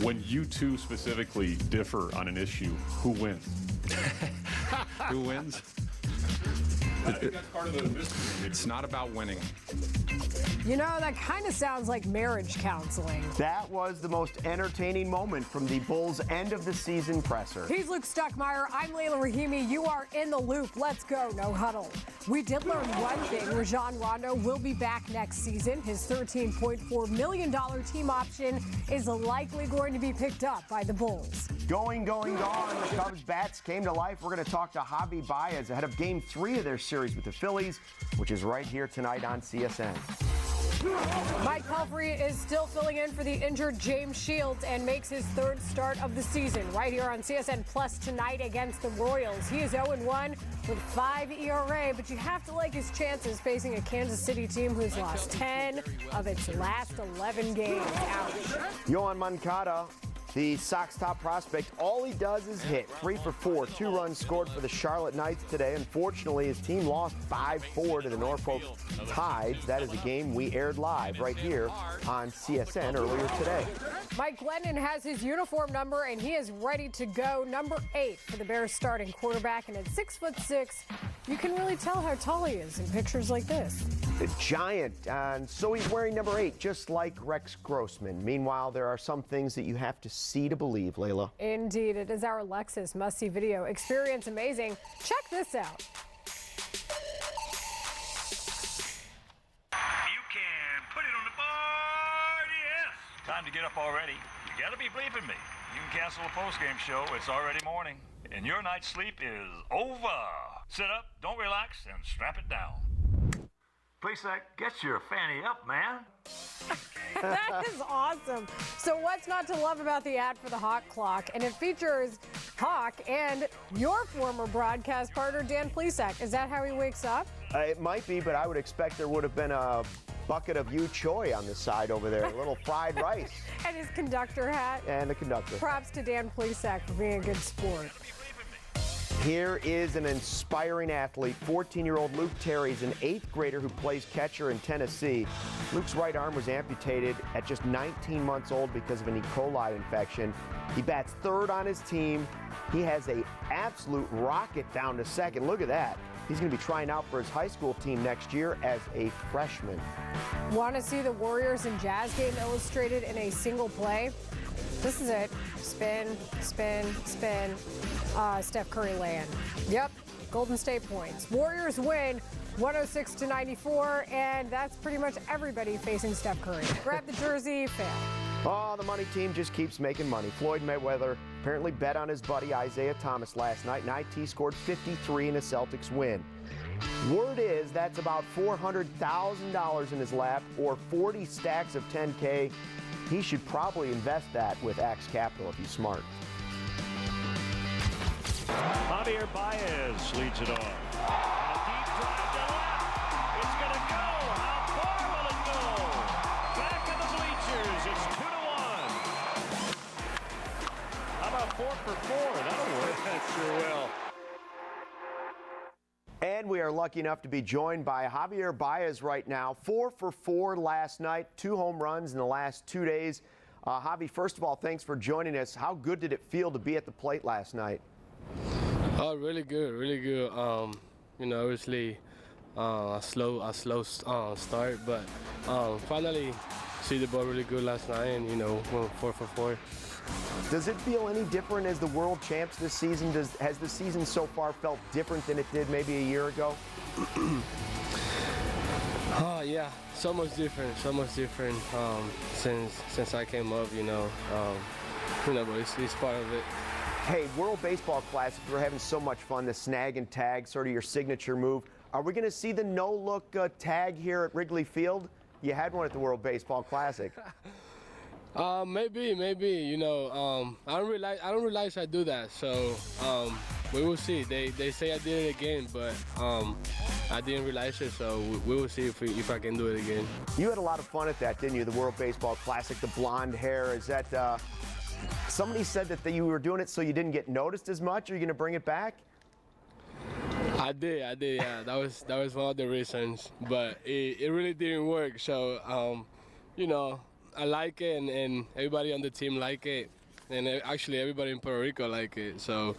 When you two specifically differ on an issue, who wins? Who wins? I think that's part of the mystery. It's not about winning. You know, that kind of sounds like marriage counseling. That was the most entertaining moment from the Bulls' end of the season presser. He's Luke Stuckmeyer. I'm Layla Rahimi. You are in the loop. Let's go. No huddle. We did learn one thing. Rajon Rondo will be back next season. His $13.4 million team option is likely going to be picked up by the Bulls. Going. The Cubs bats came to life. We're going to talk to Javi Baez ahead of Game 3 of their series with the Phillies, which is right here tonight on CSN. Mike Pelfrey is still filling in for the injured James Shields and makes his third start of the season right here on CSN Plus tonight against the Royals. He is 0-1 with 5 ERA, but you have to like his chances facing a Kansas City team who's lost 10 of its last 11 games. Ouch. Yohan Moncada, the Sox top prospect, all he does is hit. 3 for 4, 2 runs scored for the Charlotte Knights today. Unfortunately, his team lost 5-4 to the Norfolk Tides. That is a game we aired live right here on CSN earlier today. Mike Glennon has his uniform number, and he is ready to go. Number 8 for the Bears starting quarterback, and at 6'6", you can really tell how tall he is in pictures like this. A giant, and so he's wearing number 8, just like Rex Grossman. Meanwhile, there are some things that you have to see to believe, Layla. Indeed, it is our Lexus must-see video. Experience amazing. Check this out. You can put it on the board, yes. Time to get up already. You gotta be bleeping me. You can cancel the post-game show. It's already morning. And your night's sleep is over. Sit up, don't relax, and strap it down. Place that gets your fanny up, man. That is awesome. So what's not to love about the ad for the Hawk Clock? And it features Hawk and your former broadcast partner, Dan Plesac. Is that how he wakes up? It might be, but I would expect there would have been a bucket of yu choy on the side over there, a little fried rice. And his conductor hat. And the conductor. Props to Dan Plesac for being a good sport. Here is an inspiring athlete. 14-year-old Luke Terry is an 8th grader who plays catcher in Tennessee. Luke's right arm was amputated at just 19 months old because of an E. coli infection. He bats 3rd on his team. He has an absolute rocket down to 2nd. Look at that. He's going to be trying out for his high school team next year as a freshman. Want to see the Warriors and Jazz game illustrated in a single play? This is it. Spin, spin, spin. Steph Curry land. Yep, Golden State points. Warriors win 106-94, and that's pretty much everybody facing Steph Curry. Grab the jersey, fail. Oh, the money team just keeps making money. Floyd Mayweather apparently bet on his buddy Isaiah Thomas last night, and IT scored 53 in a Celtics win. Word is that's about $400,000 in his lap, or 40 stacks of 10K. He should probably invest that with Axe Capital if he's smart. Javier Baez leads it off. A deep drive to left. It's going to go. How far will it go? Back in the bleachers. It's 2-1. How about 4 for 4? That'll work. That sure will. And we are lucky enough to be joined by Javier Baez right now. 4 for 4 last night, 2 home runs in the last 2 days. Javi, first of all, thanks for joining us. How good did it feel to be at the plate last night? Oh, really good, really good. Obviously, a slow start, but finally see the ball really good last night, and went 4 for 4. Does it feel any different as the world champs this season? Has the season so far felt different than it did maybe a year ago? Oh yeah, so much different since I came up, but it's part of it. Hey, World Baseball Classic, we're having so much fun, the snag and tag, sort of your signature move. Are we going to see the no-look tag here at Wrigley Field? You had one at the World Baseball Classic. Maybe. I don't realize I do that. So we will see. They say I did it again, but I didn't realize it. So we will see if I can do it again. You had a lot of fun at that, didn't you? The World Baseball Classic, the blonde hair. Is that somebody said that you were doing it so you didn't get noticed as much? Are you going to bring it back? I did. Yeah, that was one of the reasons, but it really didn't work. So I like it, and everybody on the team like it, and actually everybody in Puerto Rico like it. So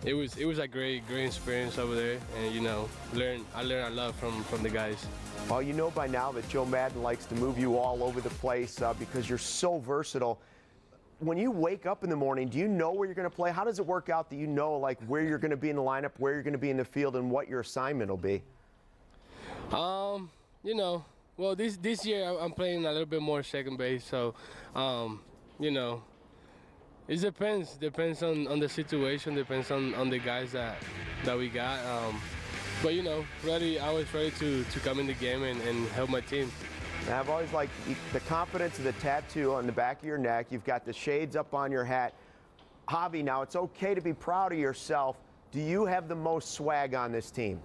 it was a great experience over there, and you know, I learned a lot from the guys. Well, you know by now that Joe Madden likes to move you all over the place because you're so versatile. When you wake up in the morning, do you know where you're going to play? How does it work out that you know like where you're going to be in the lineup, where you're going to be in the field, and what your assignment will be? You know, well this year I'm playing a little bit more second base, so you know, it depends on the situation, depends on the guys that we got. But you know, I was ready to come in the game and help my team. And I've always liked the confidence of the tattoo on the back of your neck. You've got the shades up on your hat. Javi, now it's okay to be proud of yourself. Do you have the most swag on this team?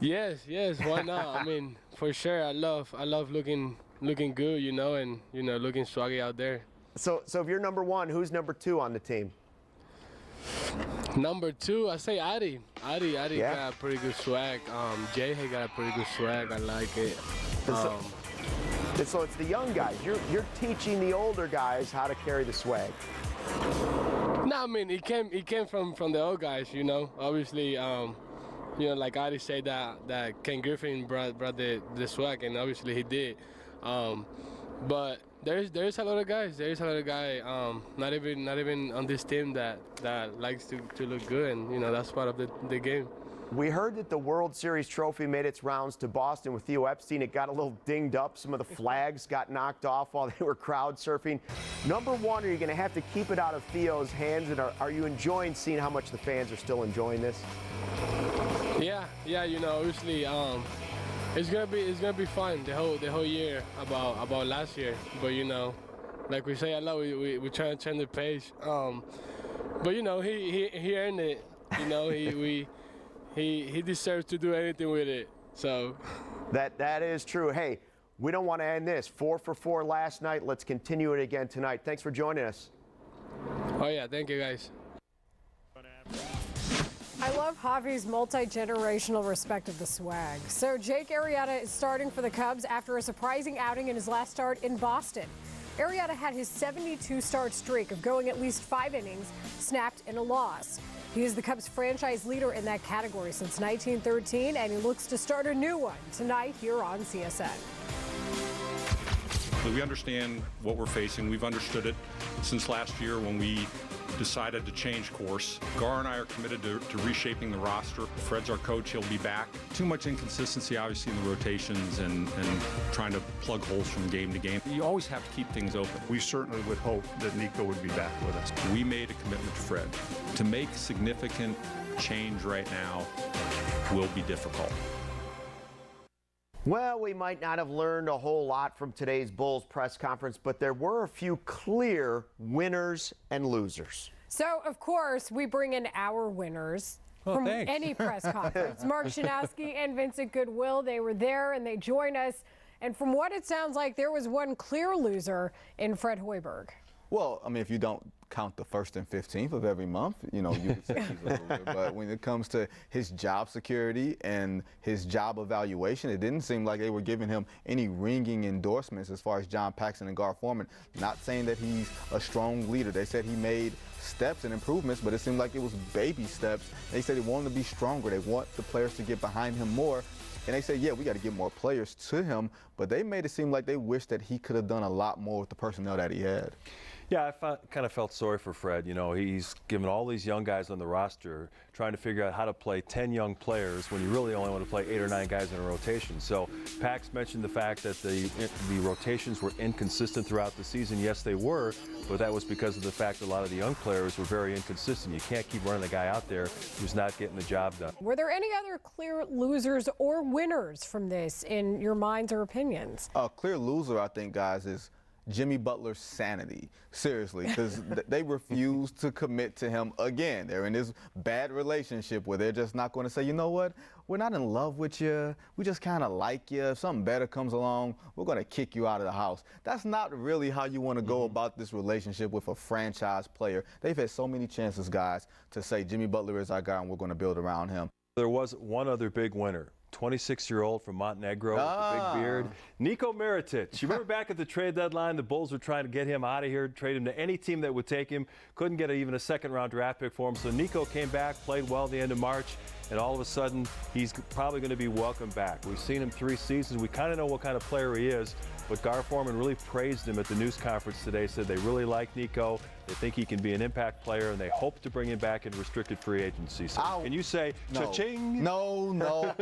Yes, why not? I mean, for sure, I love looking good, you know, and you know, looking swaggy out there. So if you're number one, who's number two on the team? Number two, I say Adi. Adi Yeah. got a pretty good swag. Jay got a pretty good swag. I like it. So it's the young guys. You're teaching the older guys how to carry the swag. No, I mean, it came from the old guys, you know. Obviously, you know, like Adi said that Ken Griffin brought the swag, and obviously he did. But there's a lot of guys. There is a lot of guys, not even on this team that likes to look good, and you know, that's part of the game. We heard that the World Series trophy made its rounds to Boston with Theo Epstein. It got a little dinged up. Some of the flags got knocked off while they were crowd surfing. Number one, are you going to have to keep it out of Theo's hands? And are you enjoying seeing how much the fans are still enjoying this? Yeah, you know, obviously, it's gonna be fun the whole year about last year. But you know, like we say a lot, we try to change the pace. But you know, he earned it. You know, he deserves to do anything with it. So that is true. Hey, we don't want to end this. 4 for 4 last night. Let's continue it again tonight. Thanks for joining us. Oh yeah, thank you guys. I love Javi's multi-generational respect of the swag. So Jake Arrieta is starting for the Cubs after a surprising outing in his last start in Boston. Arrieta had his 72-start streak of going at least 5 innings snapped in a loss. He is the Cubs franchise leader in that category since 1913, and he looks to start a new one tonight here on CSN. We understand what we're facing. We've understood it since last year when we decided to change course. Gar and I are committed to reshaping the roster. Fred's our coach. He'll be back. Too much inconsistency, obviously, in the rotations and trying to plug holes from game to game. You always have to keep things open. We certainly would hope that Nico would be back with us. We made a commitment to Fred. To make significant change right now will be difficult. Well, we might not have learned a whole lot from today's Bulls press conference, but there were a few clear winners and losers. So, of course, we bring in our winners from any press conference. Mark Shanowski and Vincent Goodwill, they were there and they join us. And from what it sounds like, there was one clear loser in Fred Hoiberg. Well, I mean, if you don't count the 1st and 15th of every month, you know, you would say he's a loser. But when it comes to his job security and his job evaluation, it didn't seem like they were giving him any ringing endorsements as far as John Paxson and Gar Forman. Not saying that he's a strong leader. They said he made steps and improvements, but it seemed like it was baby steps. They said they wanted to be stronger. They want the players to get behind him more. And they said, yeah, we got to get more players to him. But they made it seem like they wished that he could have done a lot more with the personnel that he had. Yeah, I kind of felt sorry for Fred. You know, he's given all these young guys on the roster trying to figure out how to play 10 young players when you really only want to play 8 or 9 guys in a rotation. So Pax mentioned the fact that the rotations were inconsistent throughout the season. Yes, they were, but that was because of the fact that a lot of the young players were very inconsistent. You can't keep running a guy out there who's not getting the job done. Were there any other clear losers or winners from this in your minds or opinions? A clear loser, I think, guys, is Jimmy Butler's sanity. Seriously, because they refuse to commit to him again. They're in this bad relationship where they're just not going to say, you know what, we're not in love with you. We just kind of like you. If something better comes along, we're going to kick you out of the house. That's not really how you want to go about this relationship with a franchise player. They've had so many chances, guys, to say Jimmy Butler is our guy and we're going to build around him. There was one other big winner, 26-year-old from Montenegro with a big beard. Nico Mirotic. You remember back at the trade deadline, the Bulls were trying to get him out of here, trade him to any team that would take him. Couldn't get even a second-round draft pick for him. So Nico came back, played well at the end of March, and all of a sudden, he's probably going to be welcomed back. We've seen him 3 seasons. We kind of know what kind of player he is, but Gar Forman really praised him at the news conference today, said they really like Nico. They think he can be an impact player, and they hope to bring him back in restricted free agency. So can you say cha-ching? No.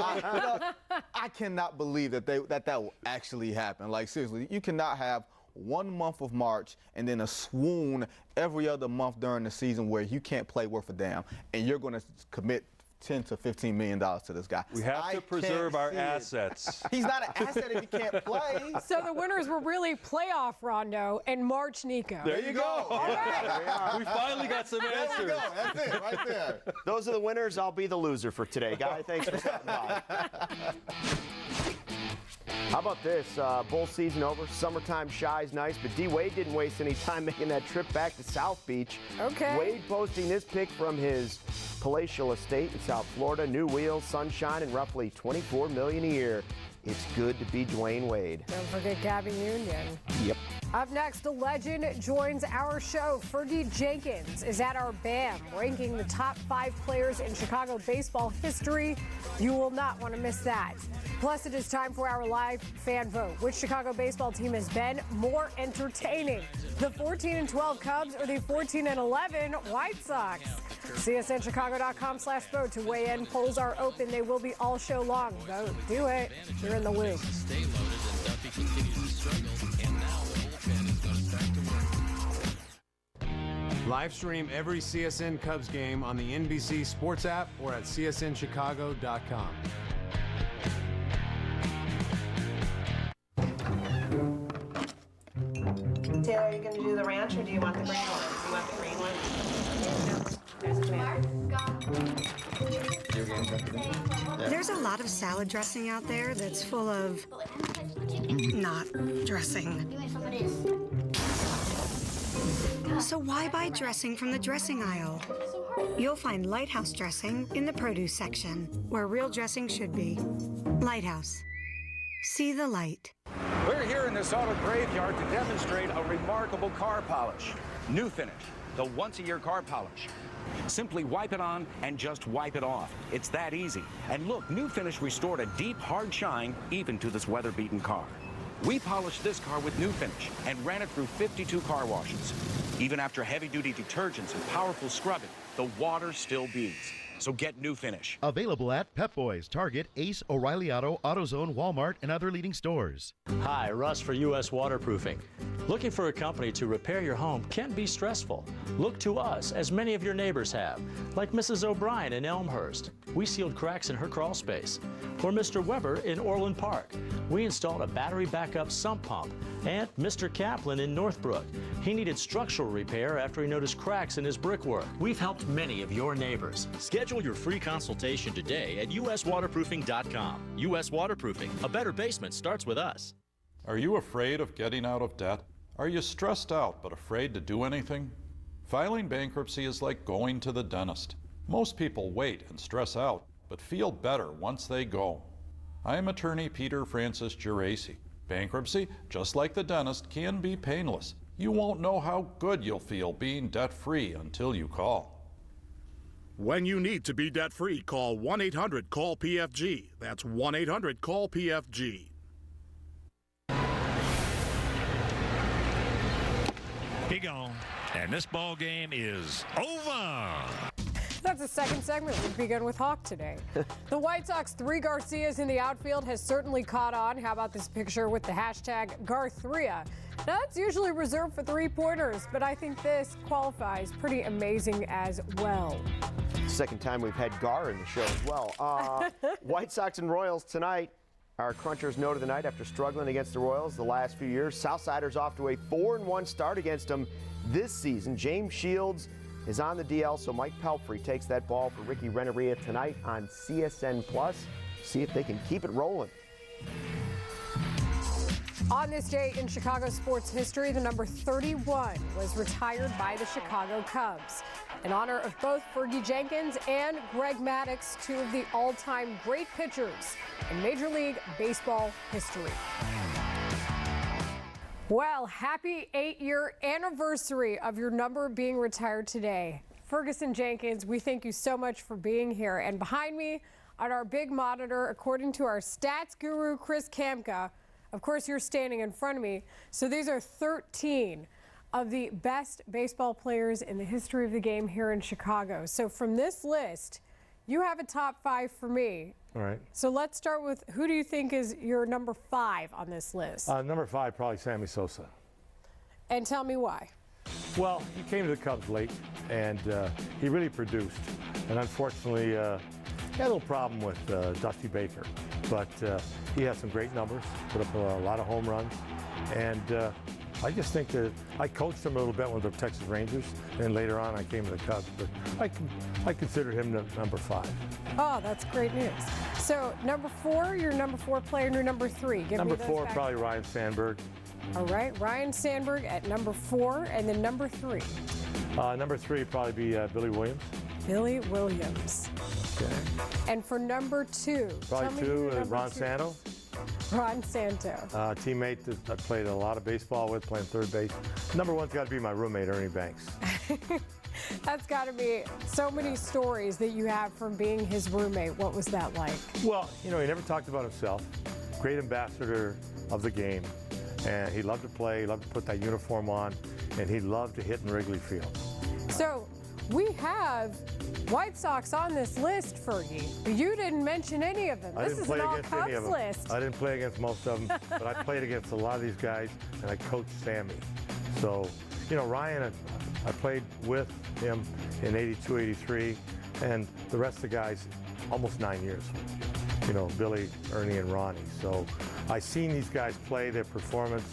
I cannot believe that that will actually happen. Like, seriously, you cannot have 1 month of March and then a swoon every other month during the season where you can't play worth a damn, and you're going to commit $10 to $15 million to this guy. We have to preserve our assets. He's not an asset if he can't play. So the winners were really playoff Rondo and March Nico. There you go. All right. We finally got some answers. There we go. That's it right there. Those are the winners. I'll be the loser for today, Guy. Thanks for stopping by. How about this? Bull season over. Summertime shy's nice, but D. Wade didn't waste any time making that trip back to South Beach. Okay. Wade posting this pic from his palatial estate in South Florida. New wheels, sunshine, and roughly $24 million a year. It's good to be Dwayne Wade. Don't forget Gabby Union. Yep. Up next, a legend joins our show. Fergie Jenkins is at our BAM, ranking the top 5 players in Chicago baseball history. You will not want to miss that. Plus, it is time for our live fan vote. Which Chicago baseball team has been more entertaining? The 14-12 Cubs or the 14-11 White Sox? CSNChicago.com/vote to weigh in. Polls are open. They will be all show long. Vote. Do it. You're in the loop. Live stream every CSN Cubs game on the NBC Sports app or at CSNChicago.com. Taylor, are you going to do the ranch or do you want the green one? Do you want the green one? There's a tomato. There's a lot of salad dressing out there that's full of not dressing. So why buy dressing from the dressing aisle? You'll find Lighthouse dressing in the produce section, where real dressing should be. Lighthouse. See the light. We're here in this auto graveyard to demonstrate a remarkable car polish. New Finish, the once-a-year car polish. Simply wipe it on and just wipe it off. It's that easy. And look, New Finish restored a deep, hard shine even to this weather-beaten car. We polished this car with New Finish and ran it through 52 car washes. Even after heavy-duty detergents and powerful scrubbing, the water still beads. So get New Finish. Available at Pep Boys, Target, Ace, O'Reilly Auto, AutoZone, Walmart, and other leading stores. Hi, Russ for U.S. Waterproofing. Looking for a company to repair your home can be stressful. Look to us, as many of your neighbors have, like Mrs. O'Brien in Elmhurst. We sealed cracks in her crawl space. Or Mr. Weber in Orland Park. We installed a battery backup sump pump. And Mr. Kaplan in Northbrook. He needed structural repair after he noticed cracks in his brickwork. We've helped many of your neighbors. Schedule your free consultation today at uswaterproofing.com. U.S. Waterproofing. A better basement starts with us. Are you afraid of getting out of debt? Are you stressed out but afraid to do anything? Filing bankruptcy is like going to the dentist. Most people wait and stress out, but feel better once they go. I am attorney Peter Francis Geraci. Bankruptcy, just like the dentist, can be painless. You won't know how good you'll feel being debt-free until you call. When you need to be debt-free, call 1-800-CALL-PFG. That's 1-800-CALL-PFG. He gone, and this ball game is over. That's the second segment. We begin with Hawk today. The White Sox 3 Garcias in the outfield has certainly caught on. How about this picture with the hashtag Garthria? Now, that's usually reserved for three-pointers, but I think this qualifies pretty amazing as well. Second time we've had Gar in the show as well. White Sox and Royals tonight. Our Crunchers note of the night after struggling against the Royals the last few years. Southsiders off to a 4-1 start against them this season. James Shields is on the DL, so Mike Pelfrey takes that ball for Ricky Renneria tonight on CSN+. See if they can keep it rolling. On this day in Chicago sports history, the number 31 was retired by the Chicago Cubs. in honor of both Fergie Jenkins and Greg Maddux, two of the all-time great pitchers in Major League Baseball history. Well, happy 8-year anniversary of your number being retired today. Ferguson Jenkins, we thank you so much for being here. And behind me on our big monitor, according to our stats guru, Chris Kamka, of course, you're standing in front of me. So these are 13 of the best baseball players in the history of the game here in Chicago. So from this list, you have a top 5 for me. All right. So let's start with, who do you think is your number 5 on this list? Number 5, probably Sammy Sosa. And tell me why. Well, he came to the Cubs late, and he really produced. And unfortunately, he had a little problem with Dusty Baker. But he has some great numbers, put up a lot of home runs. And I just think that I coached him a little bit with the Texas Rangers, and later on I came to the Cubs. But I consider him number 5. Oh, that's great news. So number 4, your number 4 player, and your number 3. Give number me those 4, back. probably Ryan Sandberg. All right, Ryan Sandberg at number 4, and then number 3. Number 3 probably be Billy Williams. Billy Williams. Okay. And for number 2, probably 2, Ron Santo. Ron Santo. Teammate that I played a lot of baseball with, playing third base. Number 1's got to be my roommate, Ernie Banks. That's got to be so many stories that you have from being his roommate. What was that like? Well, you know, he never talked about himself. Great ambassador of the game. And he loved to play, he loved to put that uniform on, and he loved to hit in Wrigley Field. So we have White Sox on this list, Fergie, but you didn't mention any of them. This is an all-Cubs list. I didn't play against most of them, but I played against a lot of these guys, and I coached Sammy. So, you know, Ryan, I played with him in 82, 83, and the rest of the guys, almost 9 years. You know, Billy, Ernie, and Ronnie. So I've seen these guys play, their performance,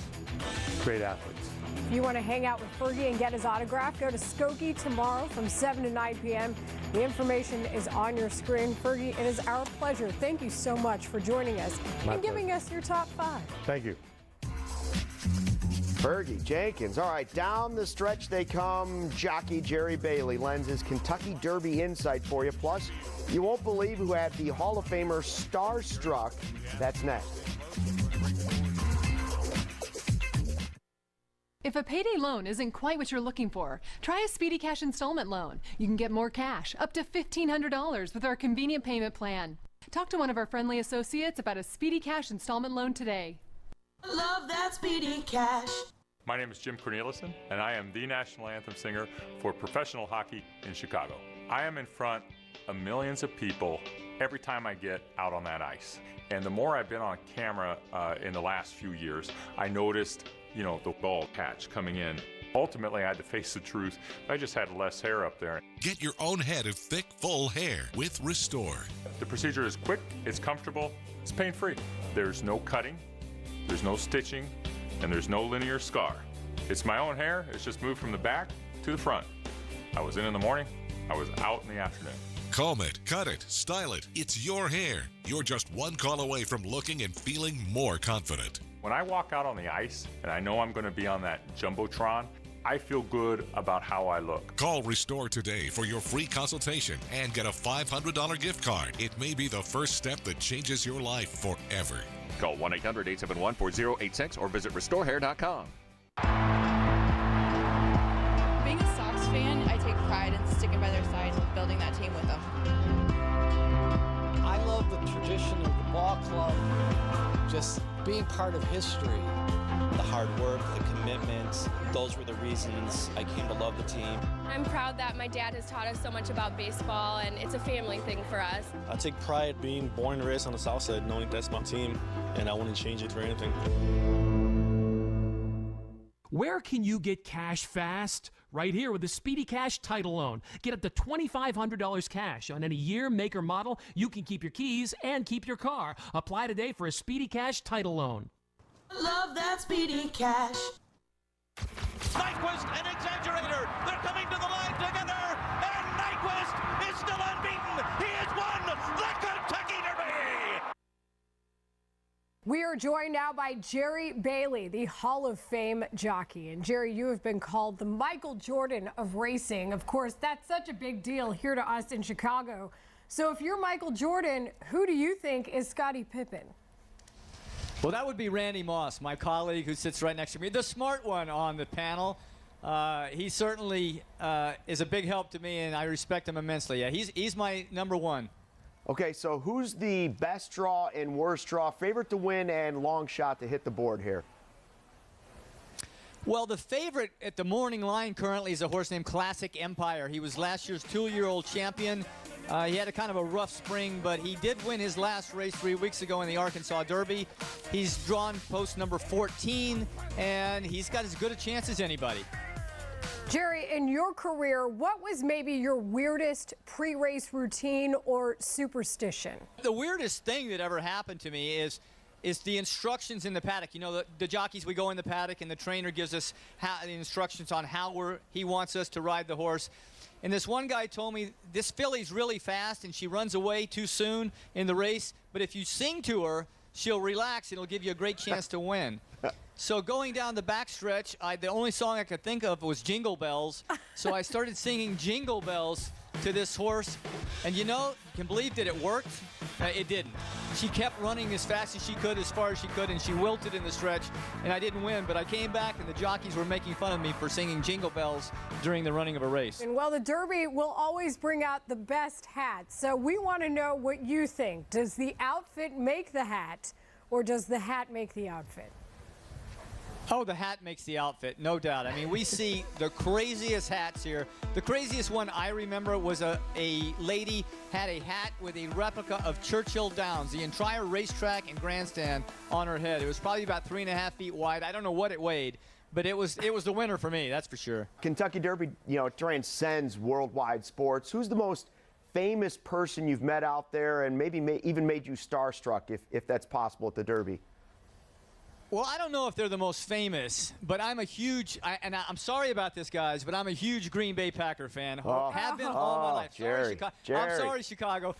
great athletes. If you want to hang out with Fergie and get his autograph, go to Skokie tomorrow from 7 to 9 p.m. The information is on your screen. Fergie, it is our pleasure. Thank you so much for joining us and giving us your top 5. Thank you. Fergie Jenkins. All right, down the stretch they come. Jockey Jerry Bailey lends his Kentucky Derby insight for you. Plus, you won't believe who had the Hall of Famer starstruck. That's next. If a payday loan isn't quite what you're looking for, try a Speedy Cash installment loan. You can get more cash, up to $1,500 with our convenient payment plan. Talk to one of our friendly associates about a Speedy Cash installment loan today. Love that Speedy Cash. My name is Jim Cornelison, and I am the national anthem singer for professional hockey in Chicago. I am in front of millions of people every time I get out on that ice. And the more I've been on camera in the last few years, I noticed, you know, the bald patch coming in. Ultimately, I had to face the truth. I just had less hair up there. Get your own head of thick, full hair with Restore. The procedure is quick, it's comfortable, it's pain-free. There's no cutting, there's no stitching, and there's no linear scar. It's my own hair, it's just moved from the back to the front. I was in the morning, I was out in the afternoon. Comb it, cut it, style it. It's your hair. You're just one call away from looking and feeling more confident. When I walk out on the ice and I know I'm going to be on that Jumbotron, I feel good about how I look. Call Restore today for your free consultation and get a $500 gift card. It may be the first step that changes your life forever. Call 1-800-871-4086 or visit restorehair.com. Being a Sox fan, I take pride in sticking by their side and building that team with them. I love the tradition of the ball club, just being part of history. The hard work, the commitment, those were the reasons I came to love the team. I'm proud that my dad has taught us so much about baseball, and it's a family thing for us. I take pride being born and raised on the South Side, knowing that's my team, and I wouldn't change it for anything. Where can you get cash fast? Right here with the Speedy Cash Title Loan. Get up to $2,500 cash on any year, make, or model. You can keep your keys and keep your car. Apply today for a Speedy Cash Title Loan. Love that Speedy Cash. Nyquist, an exaggerator. They're coming to the line together, and Nyquist is still unbeaten. He has won the Kentucky Derby. We are are joined now by Jerry Bailey, the Hall of Fame jockey. And Jerry, you have been called the Michael Jordan of racing. Of course, that's such a big deal here to us in Chicago. So if you're Michael Jordan, who do you think is Scottie Pippen? Well, that would be Randy Moss, my colleague who sits right next to me, the smart one on the panel. He certainly is a big help to me, and I respect him immensely. Yeah, he's my number one. Okay, so who's the best draw and worst draw, favorite to win and long shot to hit the board here? Well, the favorite at the morning line currently is a horse named Classic Empire. He was last year's 2-year-old champion. He had a kind of a rough spring, but he did win his last race 3 weeks ago in the Arkansas Derby. He's drawn post number 14, and he's got as good a chance as anybody. Jerry, in your career, what was maybe your weirdest pre-race routine or superstition? The weirdest thing that ever happened to me is the instructions in the paddock. You know, the jockeys, we go in the paddock, and the trainer gives us the instructions on how he wants us to ride the horse. And this one guy told me, this filly's really fast, and she runs away too soon in the race, but if you sing to her, she'll relax, and it'll give you a great chance to win. So going down the backstretch, the only song I could think of was Jingle Bells. So I started singing Jingle Bells to this horse. And you know, you can believe that it worked? It didn't. She kept running as fast as she could, as far as she could, and she wilted in the stretch. And I didn't win, but I came back, and the jockeys were making fun of me for singing Jingle Bells during the running of a race. And well, the Derby will always bring out the best hats. So we want to know what you think. Does the outfit make the hat, or does the hat make the outfit? Oh, the hat makes the outfit, no doubt. I mean, we see the craziest hats here. The craziest one I remember was a lady had a hat with a replica of Churchill Downs, the entire racetrack and grandstand on her head. It was probably about 3.5 feet wide. I don't know what it weighed, but it was the winner for me, that's for sure. Kentucky Derby, you know, transcends worldwide sports. Who's the most famous person you've met out there and maybe even made you starstruck, if that's possible at the Derby? Well, I don't know if they're the most famous, but I'm a huge, I'm sorry about this, guys, but I'm a huge Green Bay Packer fan. Have been all my life. Jerry. I'm sorry, Chicago.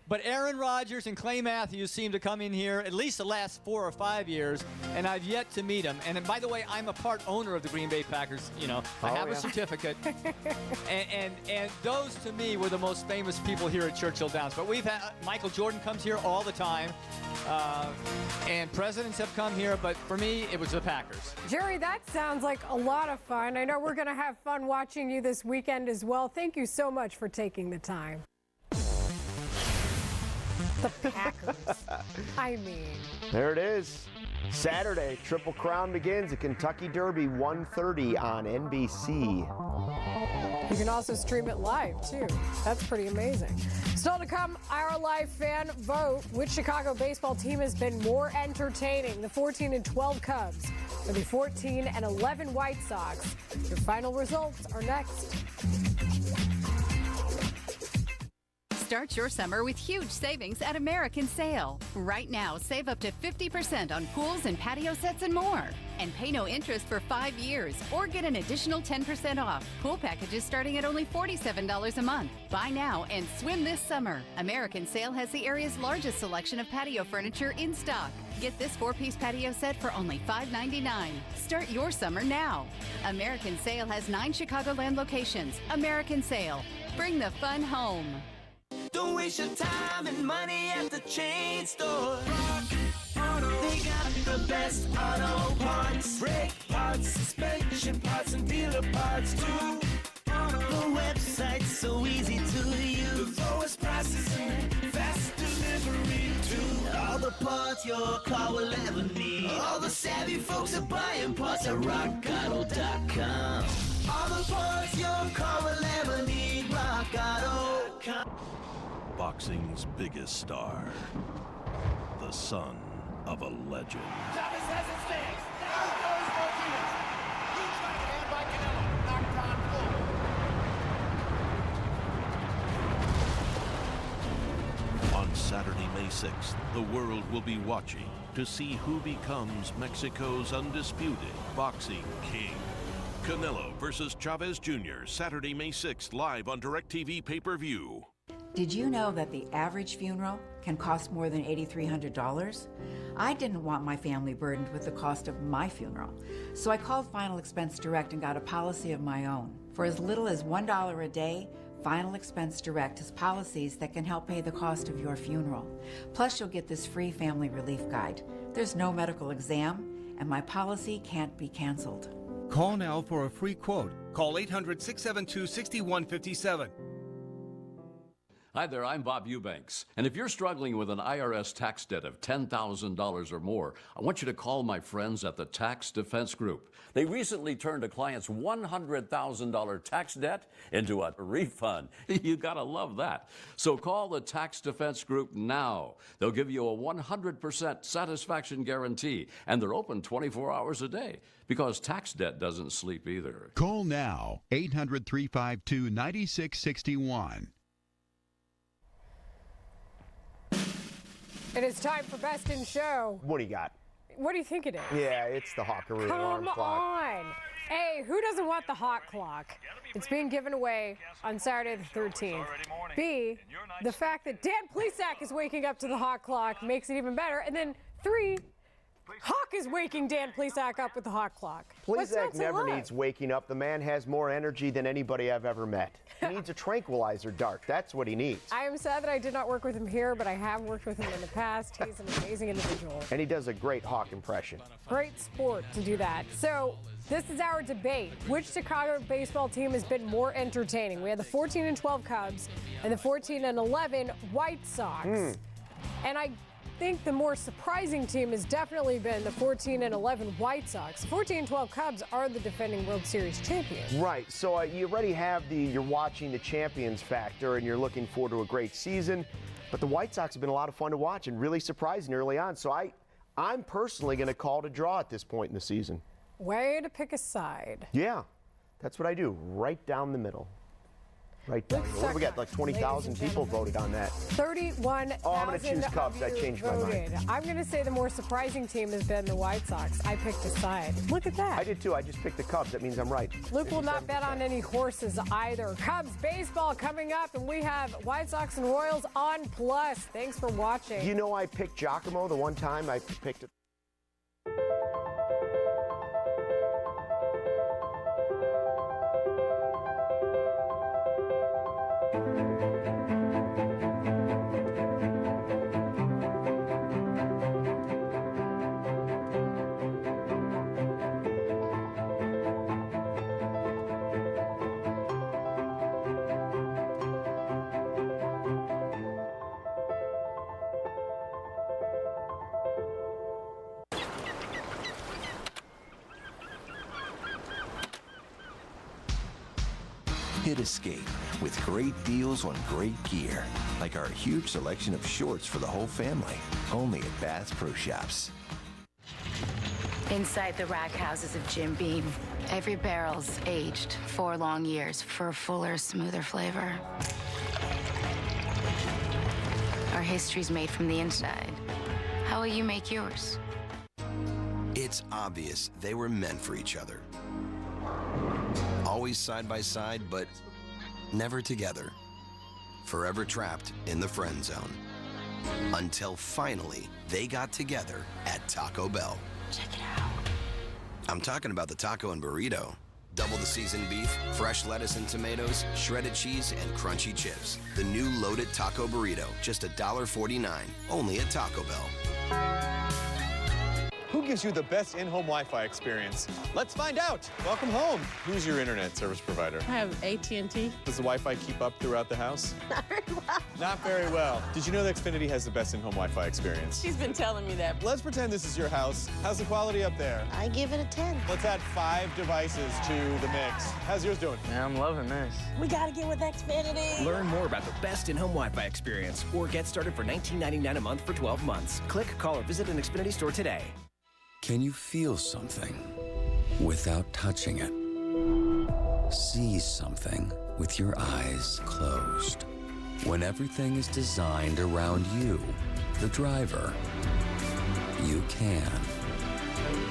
But Aaron Rodgers and Clay Matthews seem to come in here at least the last 4 or 5 years, and I've yet to meet them. And by the way, I'm a part owner of the Green Bay Packers. You know, I have a certificate. and those, to me, were the most famous people here at Churchill Downs. But we've had Michael Jordan comes here all the time, and presidents have come here. But for me, it was the Packers. Jerry, that sounds like a lot of fun. I know we're going to have fun watching you this weekend as well. Thank you so much for taking the time. The Packers. I mean. There it is. Saturday, Triple Crown begins. The Kentucky Derby, 1:30 on NBC. You can also stream it live, too. That's pretty amazing. Still to come, our live fan vote. Which Chicago baseball team has been more entertaining? The 14-12 Cubs or the 14-11 White Sox? Your final results are next. Start your summer with huge savings at American Sail. Right now, save up to 50% on pools and patio sets and more. And pay no interest for 5 years or get an additional 10% off. Pool packages starting at only $47 a month. Buy now and swim this summer. American Sail has the area's largest selection of patio furniture in stock. Get this 4-piece patio set for only $5.99. Start your summer now. American Sail has 9 Chicagoland locations. American Sail. Bring the fun home. Don't waste your time and money at the chain store. They got the best auto parts, brake parts, suspension parts, and dealer parts too. The website's so easy to use. The lowest prices and fast delivery too. All the parts your car will ever need. All the savvy folks are buying parts at rockauto.com. All the parts your car will ever need. rockauto.com. Boxing's biggest star, the son of a legend. Chavez has it stands. Now goes Martinez. Huge right hand by Canelo. Knocked down full. On Saturday, May 6th, the world will be watching to see who becomes Mexico's undisputed boxing king. Canelo versus Chavez Jr., Saturday, May 6th, live on DirecTV pay-per-view. Did you know that the average funeral can cost more than $8,300? I didn't want my family burdened with the cost of my funeral, so I called Final Expense Direct and got a policy of my own. For as little as $1 a day, Final Expense Direct has policies that can help pay the cost of your funeral. Plus, you'll get this free family relief guide. There's no medical exam, and my policy can't be canceled. Call now for a free quote. Call 800-672-6157. Hi there, I'm Bob Eubanks. And if you're struggling with an IRS tax debt of $10,000 or more, I want you to call my friends at the Tax Defense Group. They recently turned a client's $100,000 tax debt into a refund. You gotta love that. So call the Tax Defense Group now. They'll give you a 100% satisfaction guarantee, and they're open 24 hours a day because tax debt doesn't sleep either. Call now, 800-352-9661. It is time for Best in Show. What do you got? What do you think it is? Yeah, it's the Hawkeroo alarm Come clock. on. A, who doesn't want the hot clock? It's being given away on Saturday the 13th. B, the fact that Dan Plesac is waking up to the hot clock makes it even better. And then 3, Hawk is waking Dan Plesac up with the hot clock. Plesac never needs waking up. The man has more energy than anybody I've ever met. He needs a tranquilizer dart. That's what he needs. I am sad that I did not work with him here, but I have worked with him in the past. He's an amazing individual. And he does a great Hawk impression. Great sport to do that. So this is our debate. Which Chicago baseball team has been more entertaining? We had the 14-12 Cubs and the 14-11 White Sox. And I think the more surprising team has definitely been the 14-11 White Sox. 14-12 Cubs are the defending World Series champions. Right, so you already have you're watching the champions factor and you're looking forward to a great season, but the White Sox have been a lot of fun to watch and really surprising early on, so I'm personally going to call it a draw at this point in the season. Way to pick a side. Yeah, that's what I do, right down the middle. Right down. What do we got? Like 20,000 people voted on that. 31,000. Oh, I'm going to choose Cubs. I changed my mind. I'm going to say the more surprising team has been the White Sox. I picked a side. Look at that. I did too. I just picked the Cubs. That means I'm right. Luke will not bet on any horses either. Cubs baseball coming up, and we have White Sox and Royals on Plus. Thanks for watching. You know I picked Giacomo the one time I picked it. Hit Escape with great deals on great gear, like our huge selection of shorts for the whole family, only at Bass Pro Shops. Inside the rack houses of Jim Beam, every barrel's aged 4 long years for a fuller, smoother flavor. Our history's made from the inside. How will you make yours? It's obvious they were meant for each other. Always side by side, but never together. Forever trapped in the friend zone. Until finally, they got together at Taco Bell. Check it out. I'm talking about the taco and burrito. Double the seasoned beef, fresh lettuce and tomatoes, shredded cheese, and crunchy chips. The new loaded taco burrito, just $1.49, only at Taco Bell. Who gives you the best in-home Wi-Fi experience? Let's find out. Welcome home. Who's your internet service provider? I have AT&T. Does the Wi-Fi keep up throughout the house? Not very well. Not very well. Did you know that Xfinity has the best in-home Wi-Fi experience? She's been telling me that. Let's pretend this is your house. How's the quality up there? I give it a 10. Let's add 5 devices to the mix. How's yours doing? Yeah, I'm loving this. We gotta get with Xfinity. Learn more about the best in-home Wi-Fi experience or get started for $19.99 a month for 12 months. Click, call, or visit an Xfinity store today. Can you feel something without touching it? See something with your eyes closed. When everything is designed around you, the driver, you can.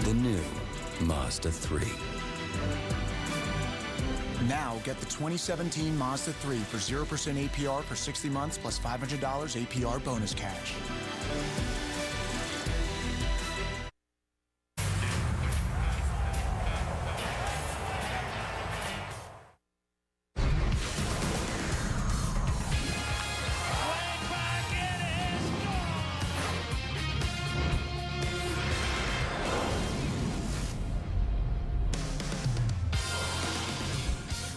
The new Mazda 3. Now get the 2017 Mazda 3 for 0% APR for 60 months plus $500 APR bonus cash.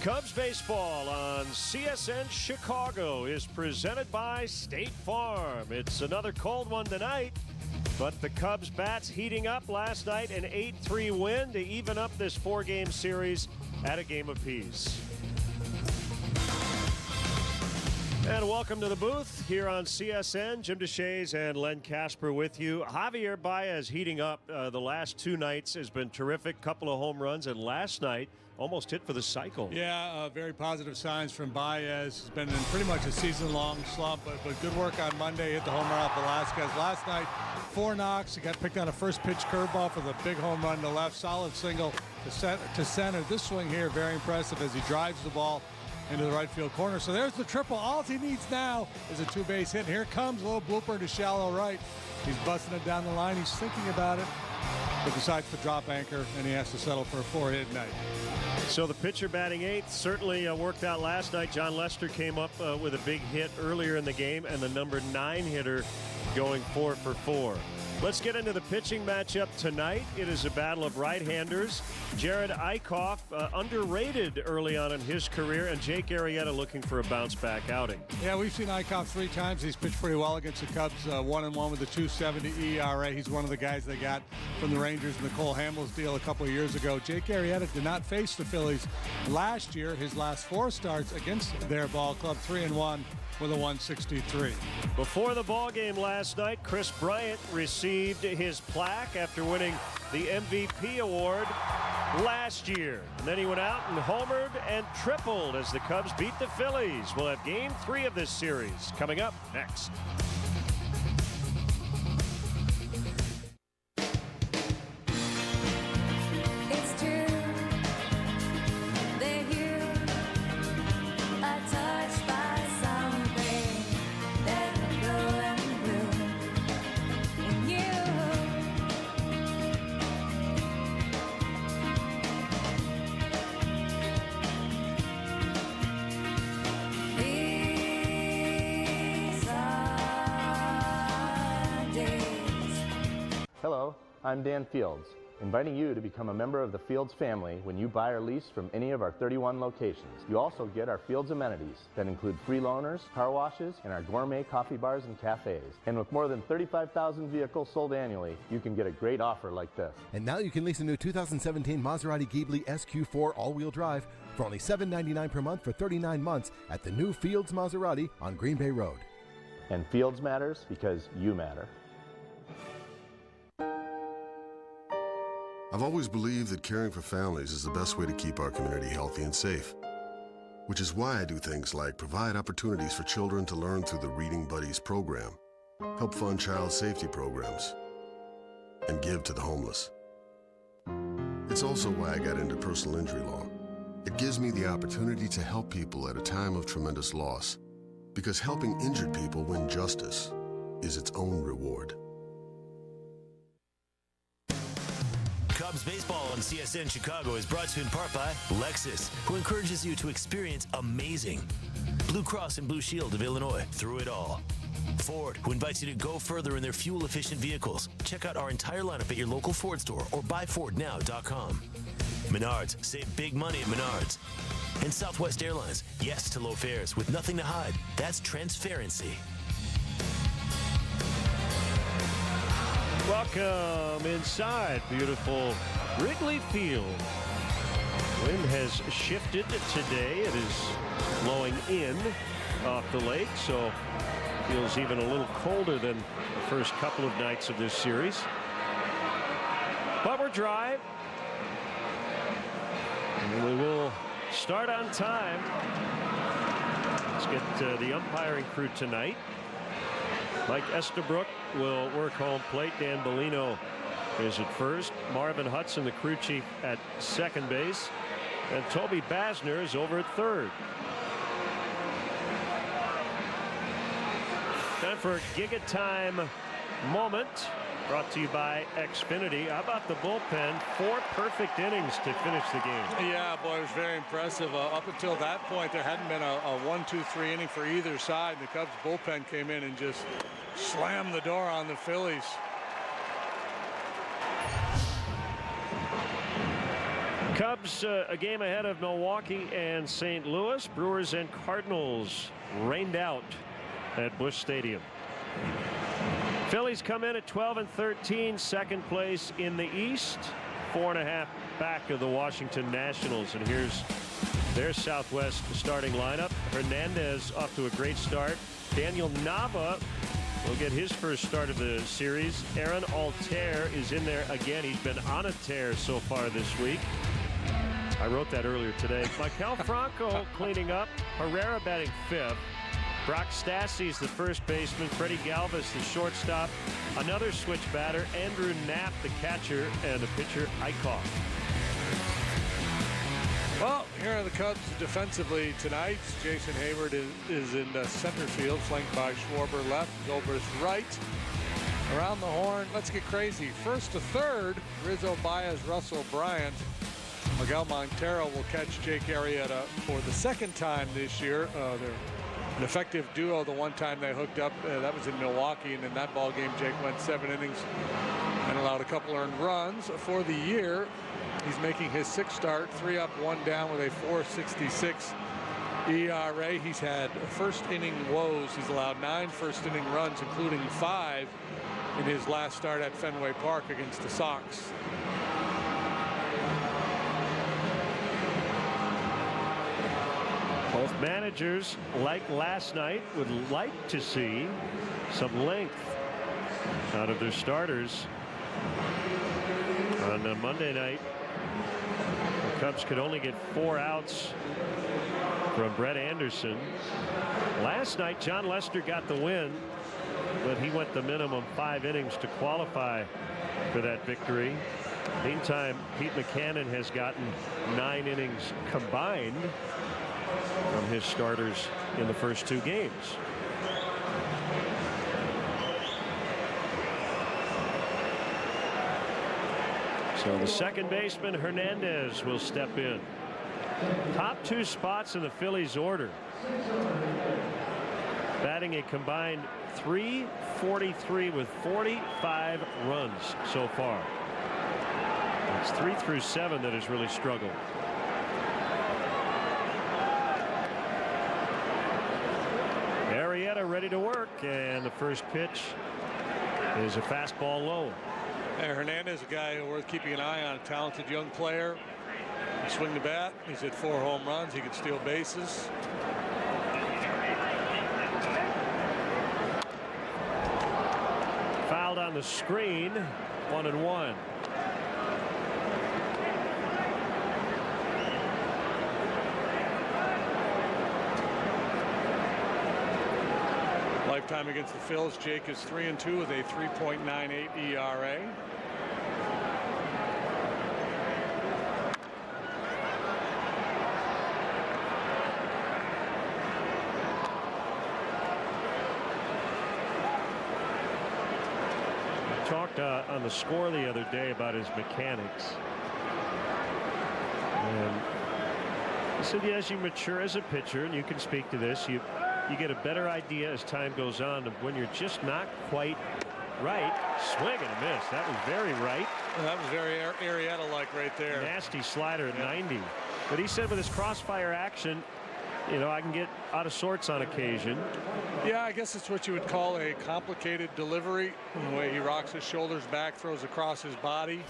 Cubs baseball on CSN Chicago is presented by State Farm. It's another cold one tonight, but the Cubs bats heating up last night, an 8-3 win to even up this 4-game series at a game apiece. And welcome to the booth here on CSN. Jim DeShays and Len Casper with you. Javier Baez heating up the last 2 nights has been terrific. Couple of home runs, and last night almost hit for the cycle. Yeah, very positive signs from Baez. He's been in pretty much a season-long slump, but good work on Monday. Hit the home run off Velasquez. Last night, 4 knocks. He got picked on a first-pitch curveball for the big home run to left. Solid single to center. This swing here, very impressive as he drives the ball into the right field corner. So there's the triple. All he needs now is a 2-base hit. Here comes a little blooper to shallow right. He's busting it down the line. He's thinking about it, but decides to drop anchor, and he has to settle for a 4-hit night. So the pitcher batting 8th certainly worked out last night. John Lester came up with a big hit earlier in the game, and the number 9 hitter going 4 for 4. Let's get into the pitching matchup tonight. It is a battle of right-handers. Jared Eichhoff, underrated early on in his career, and Jake Arrieta looking for a bounce-back outing. Yeah, we've seen Eichhoff 3 times. He's pitched pretty well against the Cubs, 1-1 with a 2.70 ERA. He's one of the guys they got from the Rangers in the Cole Hamels deal a couple of years ago. Jake Arrieta did not face the Phillies last year. His last 4 starts against their ball club, 3-1. With a 163. Before the ball game last night, Chris Bryant received his plaque after winning the MVP award last year. And then he went out and homered and tripled as the Cubs beat the Phillies. We'll have game 3 of this series coming up next. Hello, I'm Dan Fields, inviting you to become a member of the Fields family when you buy or lease from any of our 31 locations. You also get our Fields amenities that include free loaners, car washes, and our gourmet coffee bars and cafes. And with more than 35,000 vehicles sold annually, you can get a great offer like this. And now you can lease a new 2017 Maserati Ghibli SQ4 all-wheel drive for only $799 per month for 39 months at the new Fields Maserati on Green Bay Road. And Fields matters because you matter. I've always believed that caring for families is the best way to keep our community healthy and safe, which is why I do things like provide opportunities for children to learn through the Reading Buddies program, help fund child safety programs, and give to the homeless. It's also why I got into personal injury law. It gives me the opportunity to help people at a time of tremendous loss, because helping injured people win justice is its own reward. Cubs baseball on CSN Chicago is brought to you in part by Lexus, who encourages you to experience amazing. Blue Cross and Blue Shield of Illinois, through it all. Ford, who invites you to go further in their fuel-efficient vehicles. Check out our entire lineup at your local Ford store or buyfordnow.com. Menards, save big money at Menards. And Southwest Airlines, yes to low fares with nothing to hide. That's transparency. Welcome inside beautiful Wrigley Field. Wind has shifted today. It is blowing in off the lake, so feels even a little colder than the first couple of nights of this series. But we're dry. And we will start on time. Let's get the umpiring crew tonight. Mike Estabrook will work home plate. Dan Bellino is at first. Marvin Hudson, the crew chief, at second base. And Toby Basner is over at third. Time for a Giga Time moment. Brought to you by Xfinity. How about the bullpen? 4 perfect innings to finish the game. Yeah, boy, it was very impressive. Up until that point, there hadn't been a 1-2-3 inning for either side. The Cubs bullpen came in and just slammed the door on the Phillies. Cubs a game ahead of Milwaukee and St. Louis. Brewers and Cardinals rained out at Busch Stadium. Phillies come in at 12-13, second place in the East, 4.5 back of the Washington Nationals. And here's their Southwest starting lineup. Hernandez off to a great start. Daniel Nava will get his first start of the series. Aaron Altair is in there again. He's been on a tear so far this week. I wrote that earlier today. Maikel Franco cleaning up. Herrera batting 5th. Brock Stassi's the first baseman. Freddie Galvis the shortstop. Another switch batter. Andrew Knapp the catcher. And the pitcher Eichhoff. Well, here are the Cubs defensively tonight. Jason Hayward is in the center field, flanked by Schwarber left, Zobrist right. Around the horn, let's get crazy. First to third, Rizzo, Baez, Russell, Bryant. Miguel Montero will catch Jake Arrieta for the second time this year. They're an effective duo. The one time they hooked up, that was in Milwaukee, and in that ball game, Jake went 7 innings and allowed a couple earned runs. For the year, he's making his 6th start, 3 up, 1 down with a .466 ERA. He's had first inning woes. He's allowed 9 first inning runs, including 5 in his last start at Fenway Park against the Sox. Both managers, like last night, would like to see some length out of their starters. On Monday night, the Cubs could only get 4 outs from Brett Anderson. Last night, John Lester got the win, but he went the minimum 5 innings to qualify for that victory. Meantime, Pete Mackanin has gotten 9 innings combined from his starters in the first 2 games. So the second baseman Hernandez will step in. Top 2 spots in the Phillies order. Batting a combined .343 with 45 runs so far. It's 3 through 7 that has really struggled. Arrieta ready to work, and the first pitch is a fastball low. Hernandez, a guy worth keeping an eye on, a talented young player. He swing the bat. He's hit 4 home runs. He can steal bases. Fouled on the screen. 1-1. Lifetime against the Phils, Jake is 3-2 with a 3.98 ERA. I talked on the Score the other day about his mechanics. And he said, as you mature as a pitcher, and you can speak to this, you get a better idea as time goes on of when you're just not quite right. Swing and a miss. That was very right. That was very Arrieta-like right there. Nasty slider at 90. But he said with his crossfire action, you know, I can get out of sorts on occasion. Yeah, I guess it's what you would call a complicated delivery. The way he rocks his shoulders back, throws across his body.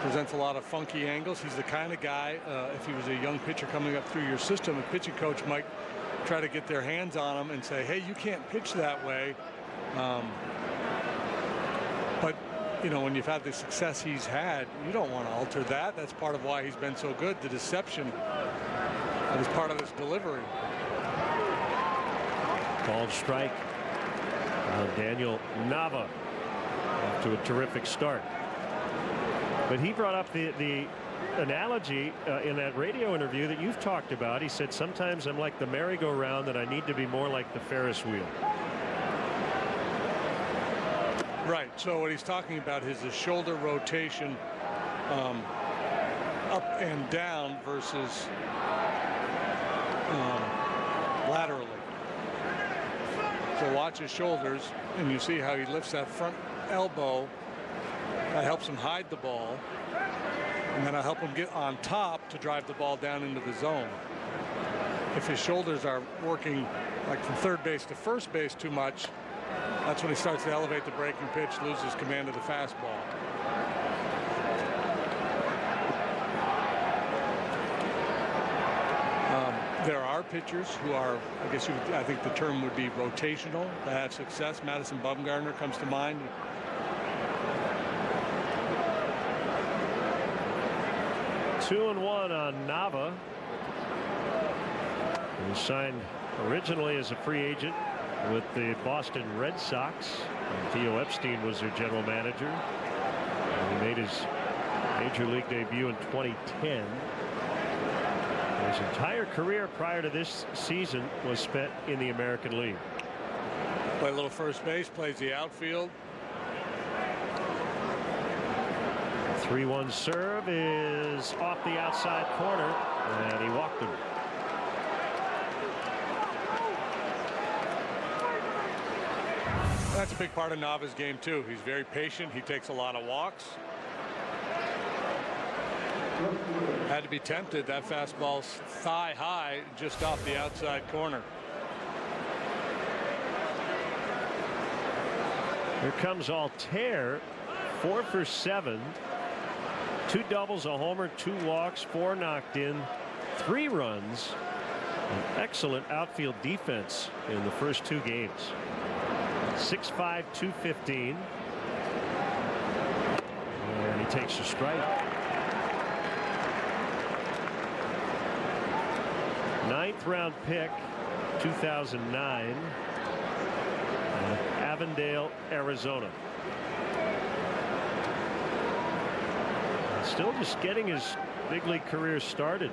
Presents a lot of funky angles. He's the kind of guy, if he was a young pitcher coming up through your system, a pitching coach might try to get their hands on him and say, hey, you can't pitch that way. But, you know, when you've had the success he's had, you don't want to alter that. That's part of why he's been so good. The deception that is part of this delivery. Called strike. Daniel Nava off to a terrific start. But he brought up the analogy in that radio interview that you've talked about. He said, sometimes I'm like the merry-go-round, that I need to be more like the Ferris wheel. Right. So what he's talking about is the shoulder rotation up and down versus laterally. So watch his shoulders, and you see how he lifts that front elbow. That helps him hide the ball, and then I'll help him get on top to drive the ball down into the zone. If his shoulders are working like from third base to first base too much, that's when he starts to elevate the breaking pitch, loses command of the fastball. There are pitchers who are, I think the term would be rotational, that have success. Madison Bumgarner comes to mind. Two and one on Nava. He was signed originally as a free agent with the Boston Red Sox. And Theo Epstein was their general manager. And he made his major league debut in 2010. His entire career prior to this season was spent in the American League. Play a little first base, plays the outfield. 3-1 serve is off the outside corner, and he walked him. That's a big part of Nava's game too. He's very patient. He takes a lot of walks. Had to be tempted. That fastball's thigh high, just off the outside corner. Here comes Altair, 4 for 7. 2 doubles, a homer, 2 walks, 4 knocked in, 3 runs. An excellent outfield defense in the first 2 games. 6'5", 215. And he takes a strike. 9th round pick, 2009. Avondale, Arizona. Still just getting his big league career started.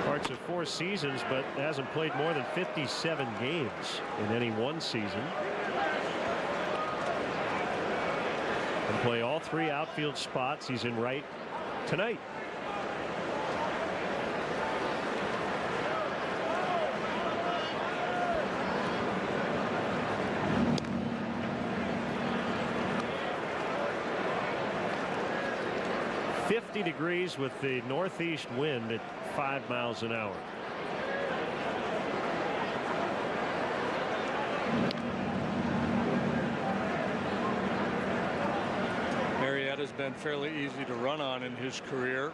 Parts of 4 seasons, but hasn't played more than 57 games in any one season. Can play all 3 outfield spots. He's in right tonight. Degrees with the northeast wind at 5 miles an hour. Marietta's been fairly easy to run on in his career.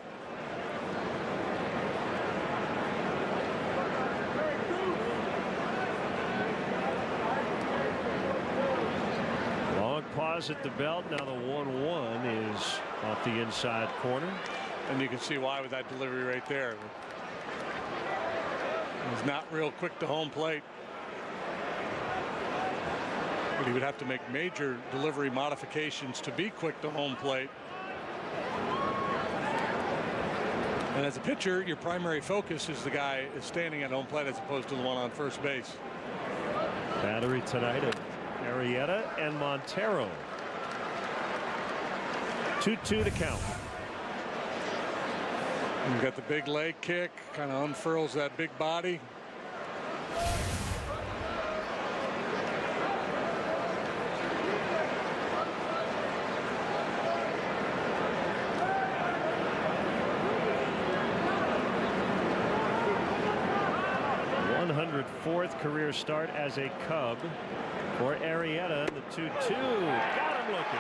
Long pause at the belt. Now the 1-1 is off the inside corner. And you can see why with that delivery right there. He's not real quick to home plate. But he would have to make major delivery modifications to be quick to home plate. And as a pitcher, your primary focus is the guy is standing at home plate as opposed to the one on first base. Battery tonight of Arrieta and Montero. 2-2 to count. And you got the big leg kick, kind of unfurls that big body. Fourth career start as a Cub for Arrieta. The 2-2 got him looking.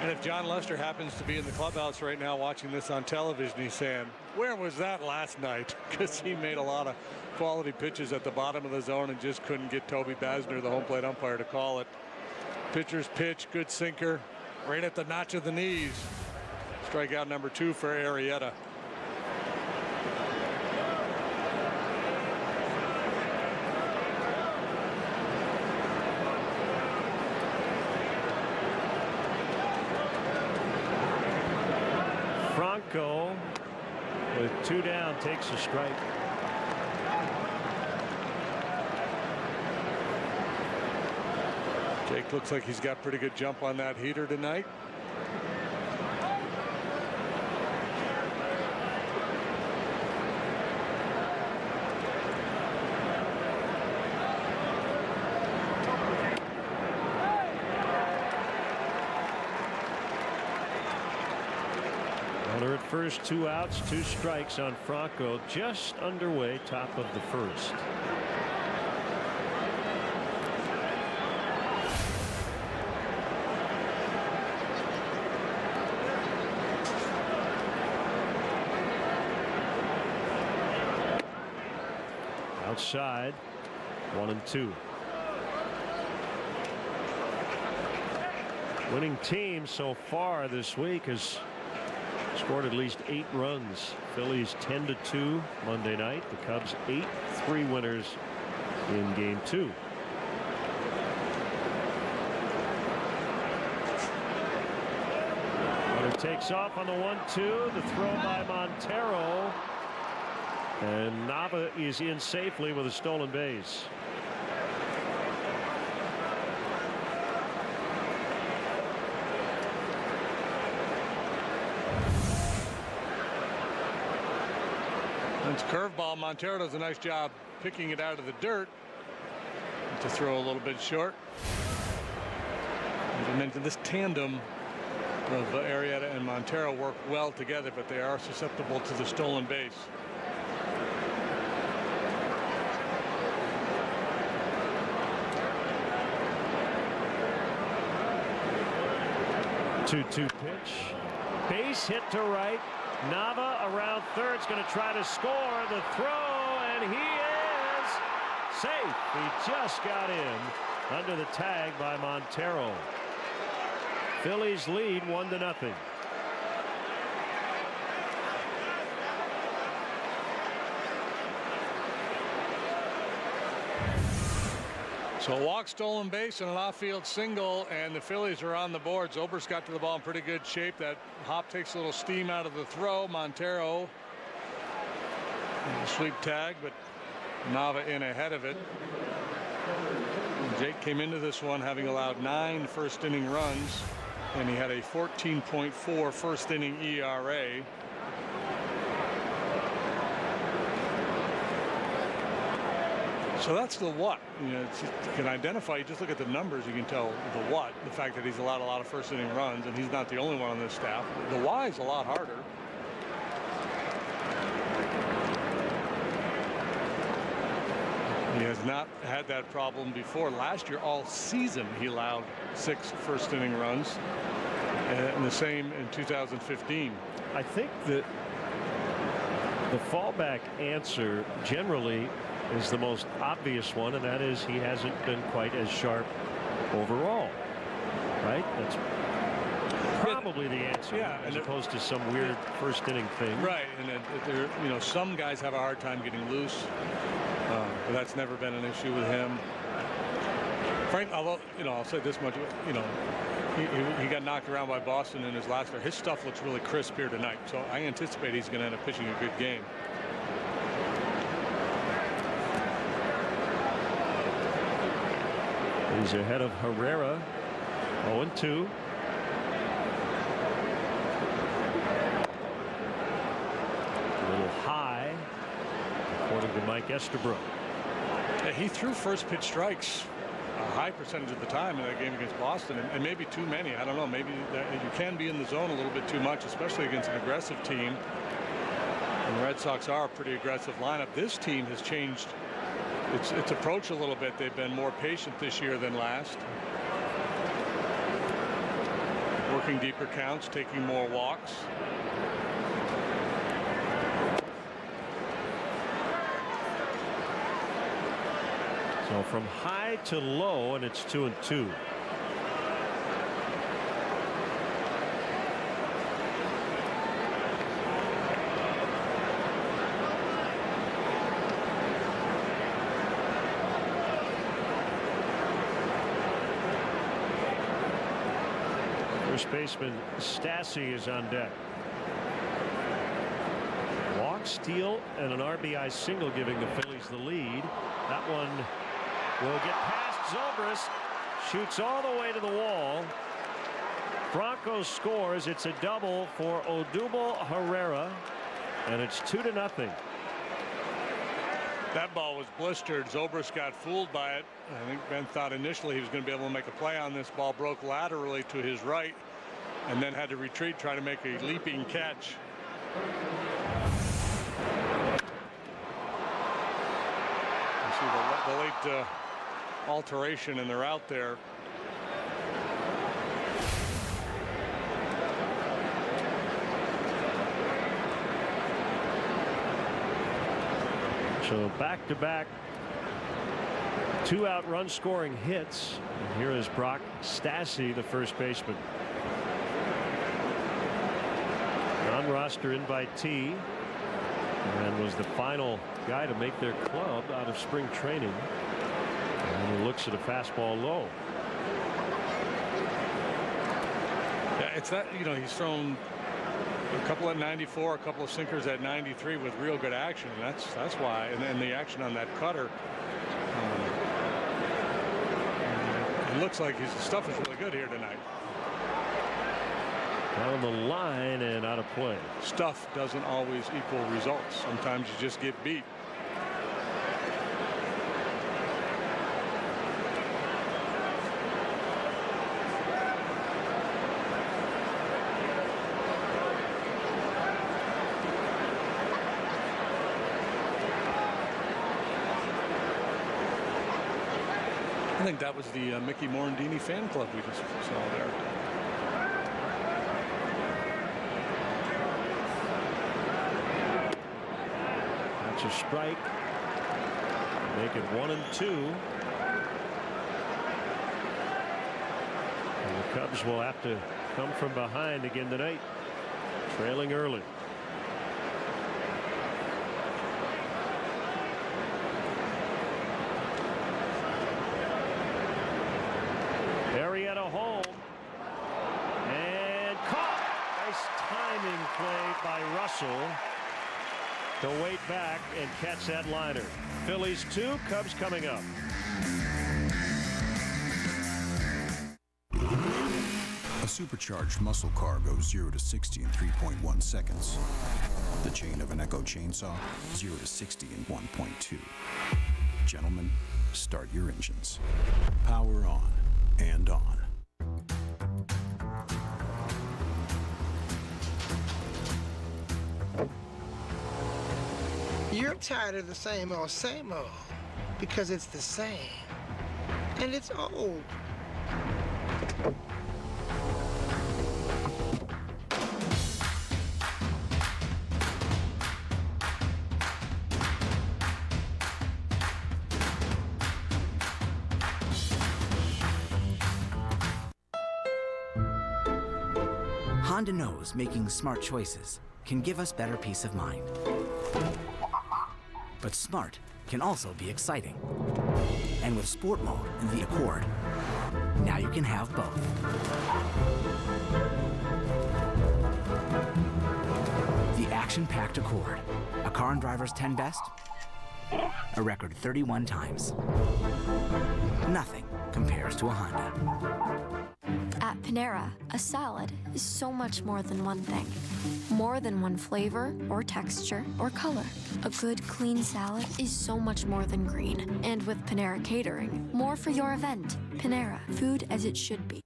And if John Lester happens to be in the clubhouse right now watching this on television, he's saying, where was that last night? Because he made a lot of quality pitches at the bottom of the zone and just couldn't get Toby Basner, the home plate umpire, to call it. Pitcher's pitch, good sinker, right at the notch of the knees. Strikeout number 2 for Arrieta. Franco, with 2 down, takes a strike. Jake looks like he's got pretty good jump on that heater tonight. Runner at first, 2 outs, 2 strikes on Franco, just underway, top of the first. Outside, 1-2. Winning team so far this week has scored at least 8 runs. Phillies 10-2 Monday night. The Cubs 8-3 winners in game 2. Runner takes off on the 1-2. The throw by Montero. And Nava is in safely with a stolen base. It's curveball. Montero does a nice job picking it out of the dirt to throw a little bit short. As I mentioned, this tandem of Arrieta and Montero work well together, but they are susceptible to the stolen base. 2-2 pitch. Base hit to right. Nava around third is going to try to score. The throw, and he is safe. He just got in under the tag by Montero. Phillies lead 1-0. So a walk, stolen base, and an off-field single, and the Phillies are on the board. Zobrist got to the ball in pretty good shape. That hop takes a little steam out of the throw. Montero, sweep tag, but Nava in ahead of it. Jake came into this one having allowed 9 first-inning runs, and he had a 14.4 first-inning ERA. So that's the what. You know, you can identify, you just look at the numbers, you can tell the what, the fact that he's allowed a lot of first inning runs, and he's not the only one on this staff. The why is a lot harder. He has not had that problem before. Last year, all season, he allowed 6 first inning runs, and the same in 2015. I think that the fallback answer generally is the most obvious one, and that is he hasn't been quite as sharp overall. Right? That's probably the answer, as opposed to some weird first inning thing. Right, and you know, some guys have a hard time getting loose, but that's never been an issue with him. Frank, although, you know, I'll say this much, you know, he got knocked around by Boston in his last start. His stuff looks really crisp here tonight, so I anticipate he's going to end up pitching a good game. He's ahead of Herrera, 0-2. A little high, according to Mike Estabrook. Yeah, he threw first pitch strikes a high percentage of the time in that game against Boston, and maybe too many. I don't know. Maybe you can be in the zone a little bit too much, especially against an aggressive team. And the Red Sox are a pretty aggressive lineup. This team has changed its approach a little bit. They've been more patient this year than last. Working deeper counts, taking more walks. So from high to low, and it's 2-2. First baseman Stassi is on deck. steal and an RBI single, giving the Phillies the lead. That one will get past Zobrist. Shoots all the way to the wall. Bronco scores. It's a double for Odubel Herrera, and it's 2-0. That ball was blistered. Zobrist got fooled by it. I think Ben thought initially he was going to be able to make a play on this. Ball broke laterally to his right and then had to retreat, try to make a leaping catch. You see the late alteration in the route there. So back-to-back 2-out run scoring hits. And here is Brock Stassi, the first baseman. Non-roster invitee, and was the final guy to make their club out of spring training. And he looks at a fastball low. Yeah, it's that, you know, he's thrown a couple at 94, a couple of sinkers at 93 with real good action. And that's why. And then the action on that cutter. It looks like his stuff is really good here tonight. Down the line and out of play. Stuff doesn't always equal results. Sometimes you just get beat. I think that was the Mickey Morandini fan club we just saw there. That's a strike. Make it 1-2. And the Cubs will have to come from behind again tonight, trailing early. Arrieta home and caught. Nice timing play by Russell to wait back and catch that liner. Phillies 2, Cubs coming up. A supercharged muscle car goes 0 to 60 in 3.1 seconds. The chain of an Echo chainsaw, 0 to 60 in 1.2. Gentlemen, start your engines. Power on and on. You're tired of the same old because it's the same and it's old. Honda knows making smart choices can give us better peace of mind. But smart can also be exciting. And with Sport Mode in the Accord, now you can have both. The action-packed Accord, a Car and Driver's 10 Best, a record 31 times. Nothing compares to a Honda. At Panera, a salad is so much more than one thing. More than one flavor, or texture, or color. A good, clean salad is so much more than green. And with Panera Catering, more for your event. Panera, food as it should be.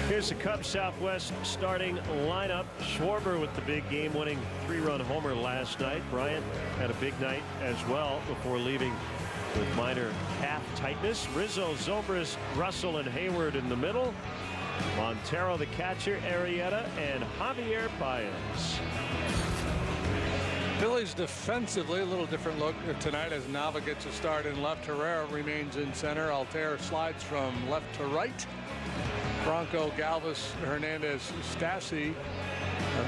Here's the Cubs Southwest starting lineup. Schwarber with the big game-winning 3-run homer last night. Bryant had a big night as well before leaving with minor calf tightness. Rizzo, Zobrist, Russell, and Hayward in the middle. Montero, the catcher, Arrieta, and Javier Baez. Phillies defensively, a little different look tonight as Nava gets a start in left. Herrera remains in center. Altair slides from left to right. Bronco, Galvis, Hernandez, Stassi.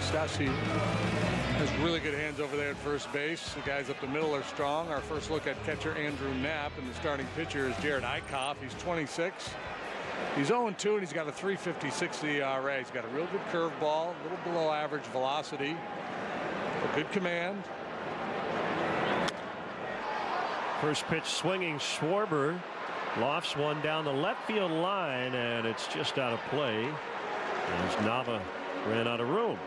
Stassi has really good hands over there at first base. The guys up the middle are strong. Our first look at catcher Andrew Knapp, and the starting pitcher is Jared Eichhoff. He's 26. He's 0-2, and he's got a 3.56 ERA. He's got a real good curveball, a little below average velocity. A good command. First pitch swinging, Schwarber lofts one down the left field line, and it's just out of play as Nava ran out of room.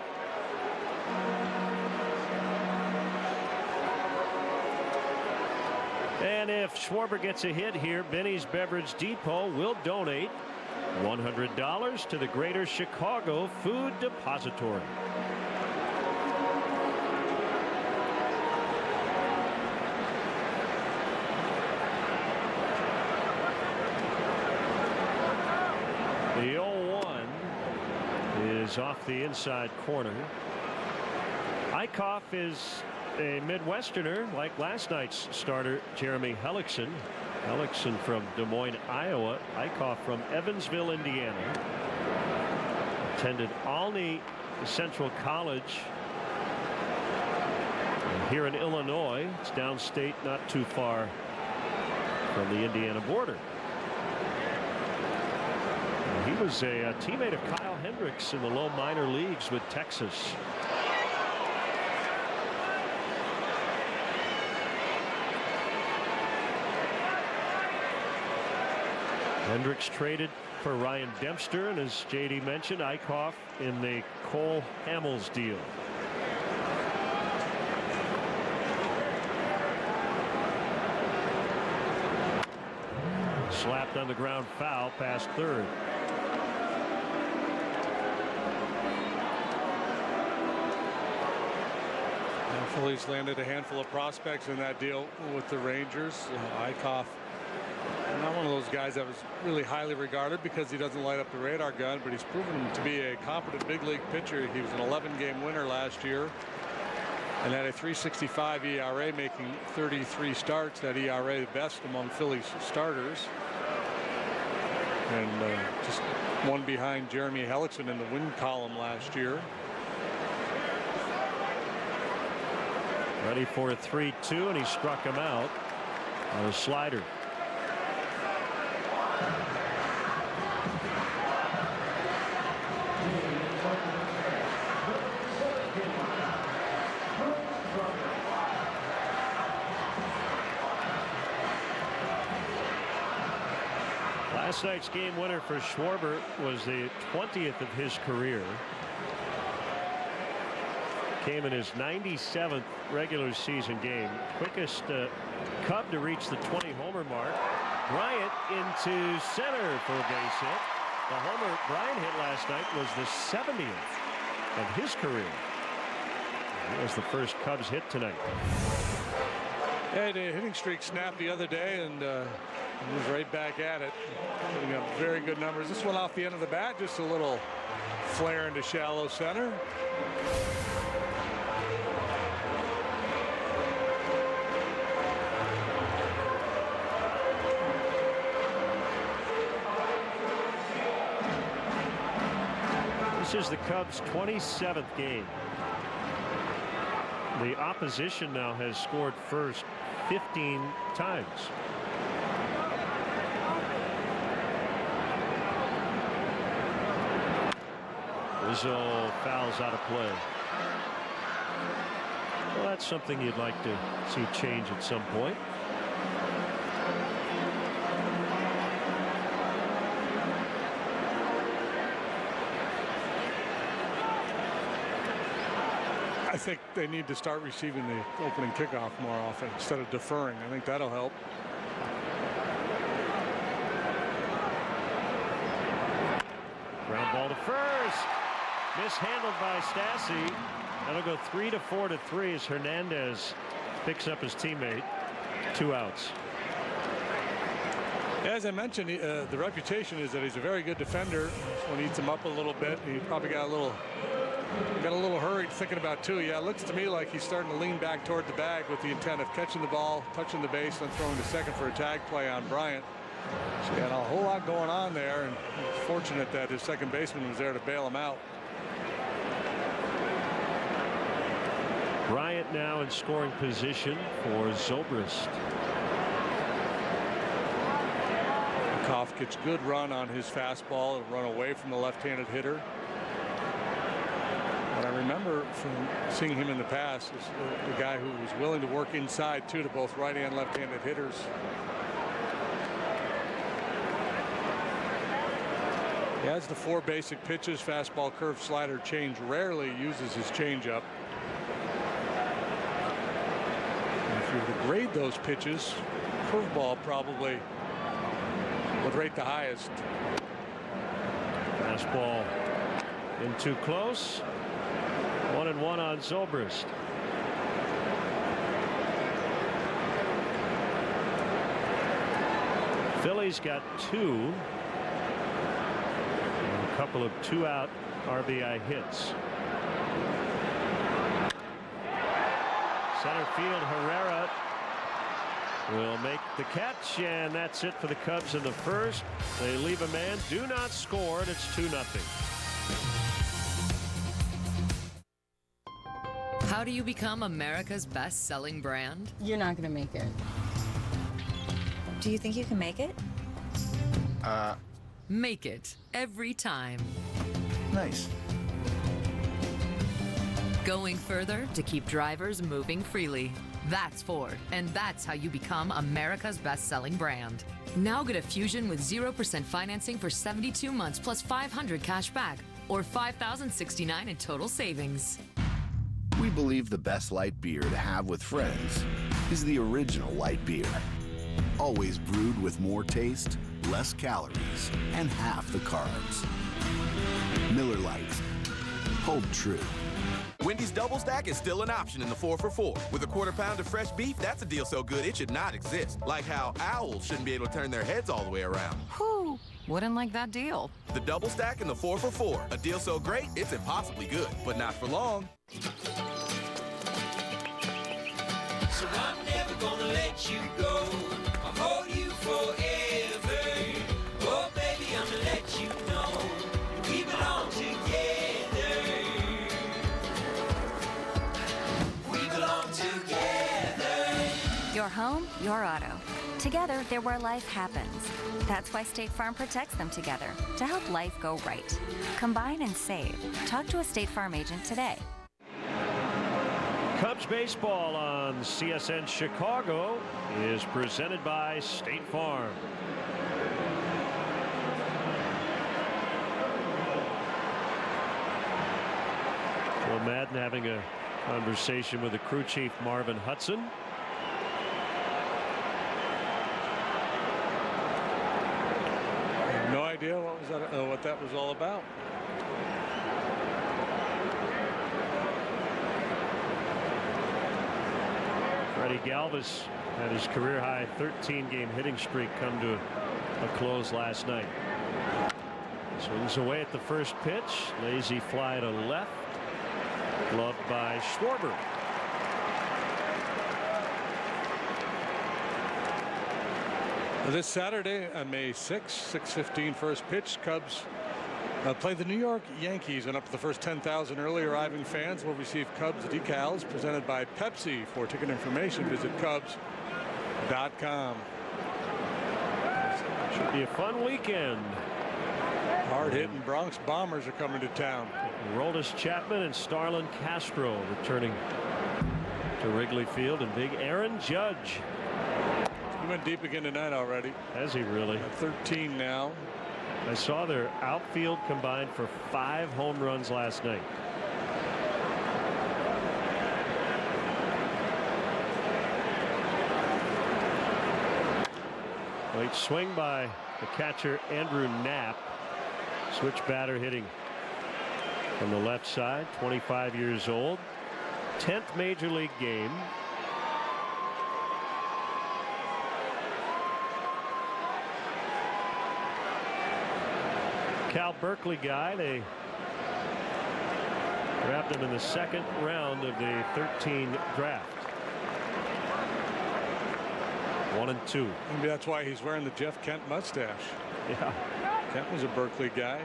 And if Schwarber gets a hit here, Benny's Beverage Depot will donate $100 to the Greater Chicago Food Depository. The 0-1 is off the inside corner. Eichhoff is a Midwesterner like last night's starter Jeremy Hellickson. Hellickson from Des Moines, Iowa. Eichhoff from Evansville, Indiana. Attended Olney Central College here in Illinois. It's downstate, not too far from the Indiana border. He was a teammate of Kyle Hendricks in the low minor leagues with Texas. Hendricks traded for Ryan Dempster, and as JD mentioned, Eichhoff in the Cole Hamels deal. Slapped on the ground, foul past third. The Phillies landed a handful of prospects in that deal with the Rangers. Eichhoff, not one of those guys that was really highly regarded because he doesn't light up the radar gun, but he's proven to be a competent big league pitcher. He was an 11-game winner last year and had a .365 ERA, making 33 starts. That ERA the best among Phillies starters, and just one behind Jeremy Hellickson in the win column last year. Ready for a 3-2, and he struck him out on a slider. Last night's game winner for Schwarber was the 20th of his career. Came in his 97th regular season game. Quickest Cub to reach the 20 homer mark. Bryant into center for a base hit. The homer Bryant hit last night was the 70th of his career. He was the first Cubs hit tonight. Yeah, the hitting streak snapped the other day, and he was right back at it. Putting up very good numbers. This one off the end of the bat, just a little flare into shallow center. This is the Cubs' 27th game. The opposition now has scored first 15 times. Rizzo fouls out of play. Well, that's something you'd like to see change at some point. I think they need to start receiving the opening kickoff more often instead of deferring. I think that'll help. Ground ball to first. Mishandled by Stassi. That'll go 3-4-3 as Hernandez picks up his teammate. 2 outs. As I mentioned, the reputation is that he's a very good defender. This one eats him up a little bit. He probably got a little hurried thinking about 2. Yeah, it looks to me like he's starting to lean back toward the bag with the intent of catching the ball, touching the base, and throwing to second for a tag play on Bryant. So he had a whole lot going on there, and he's fortunate that his second baseman was there to bail him out. Bryant now in scoring position for Zobrist. Koff gets good run on his fastball, a run away from the left-handed hitter. What I remember from seeing him in the past is the guy who was willing to work inside, too, to both right and left-handed hitters. He has the 4 basic pitches: fastball, curve, slider, change. Rarely uses his changeup. And if you were to grade those pitches, curveball probably would rate the highest. Fastball in too close. 1-1 on Zobrist. Phillies got 2. And a couple of 2-out RBI hits. Center field, Herrera will make the catch, and that's it for the Cubs in the first. They leave a man, do not score, and it's 2-0. How do you become America's best-selling brand? You're not going to make it. Do you think you can make it? Make it every time. Nice. Going further to keep drivers moving freely. That's Ford, and that's how you become America's best-selling brand. Now get a Fusion with 0% financing for 72 months plus $500 cash back, or $5,069 in total savings. We believe the best light beer to have with friends is the original light beer. Always brewed with more taste, less calories, and half the carbs. Miller Lite. Hold true. Wendy's Double Stack is still an option in the 4 for $4. With a quarter pound of fresh beef, that's a deal so good it should not exist. Like how owls shouldn't be able to turn their heads all the way around. Whew, wouldn't like that deal. The Double Stack and the 4 for $4. A deal so great, it's impossibly good. But not for long. So I'm never gonna let you go. I'll hold you forever. Oh, baby, I'm gonna let you know we belong together. We belong together. Your home, your auto. Together, they're where life happens. That's why State Farm protects them together, to help life go right. Combine and save. Talk to a State Farm agent today. Cubs baseball on CSN Chicago is presented by State Farm. Joe Madden having a conversation with the crew chief Marvin Hudson. No idea what that was all about. Freddie Galvis had his career-high 13-game hitting streak come to a close last night. Swings away at the first pitch. Lazy fly to left. Gloved by Schwarber. This Saturday on May 6th, 6:15 first pitch, Cubs play the New York Yankees, and up to the first 10,000 early arriving fans will receive Cubs decals presented by Pepsi. For ticket information, visit Cubs.com. Should be a fun weekend. Hard-hitting Bronx Bombers are coming to town. Aroldis Chapman and Starlin Castro returning to Wrigley Field, and big Aaron Judge. He went deep again tonight already. Has he really? At 13 now. I saw their outfield combined for 5 home runs last night. Late swing by the catcher Andrew Knapp. Switch batter hitting from the left side, 25 years old, 10th major league game. Cal Berkeley guy. They grabbed him in the 2nd round of the 13 draft. 1-2. Maybe that's why he's wearing the Jeff Kent mustache. Yeah. Kent was a Berkeley guy.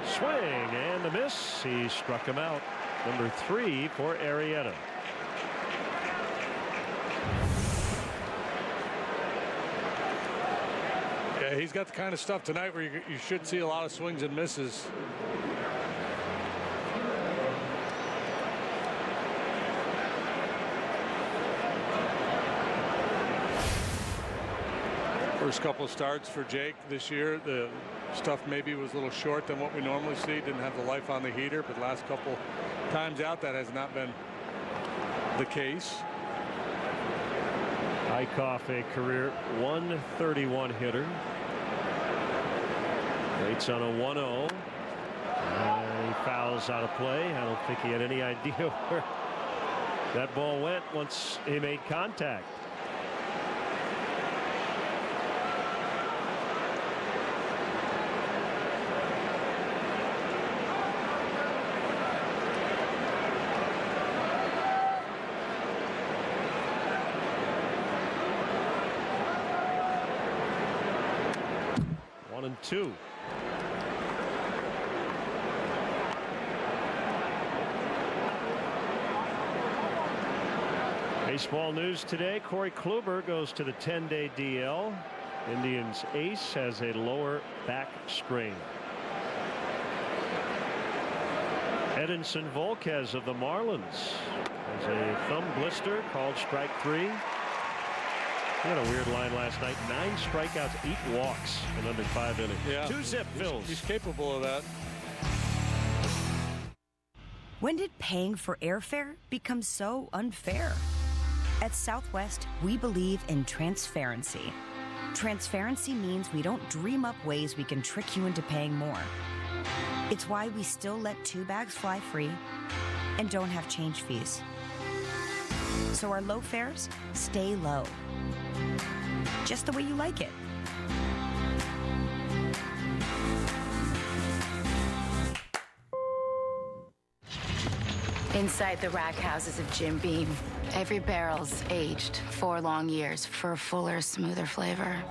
Swing and a miss. He struck him out. Number 3 for Arrieta. He's got the kind of stuff tonight where you should see a lot of swings and misses. First couple of starts for Jake this year, the stuff maybe was a little short than what we normally see. Didn't have the life on the heater, but last couple times out that has not been the case. Eichhoff, a career 131 hitter. Waits on a 1-0. He fouls out of play. I don't think he had any idea where that ball went once he made contact. And 2. Baseball news today. Corey Kluber goes to the 10-day DL. Indians ace has a lower back strain. Edinson Volquez of the Marlins has a thumb blister called strike 3. He had a weird line last night. 9 strikeouts, 8 walks in under 5 innings. Yeah. 2-zip Phils. He's capable of that. When did paying for airfare become so unfair? At Southwest, we believe in transparency. Transparency means we don't dream up ways we can trick you into paying more. It's why we still let 2 bags fly free and don't have change fees. So our low fares stay low. Just the way you like it. Inside the rack houses of Jim Beam, every barrel's aged 4 long years for a fuller, smoother flavor.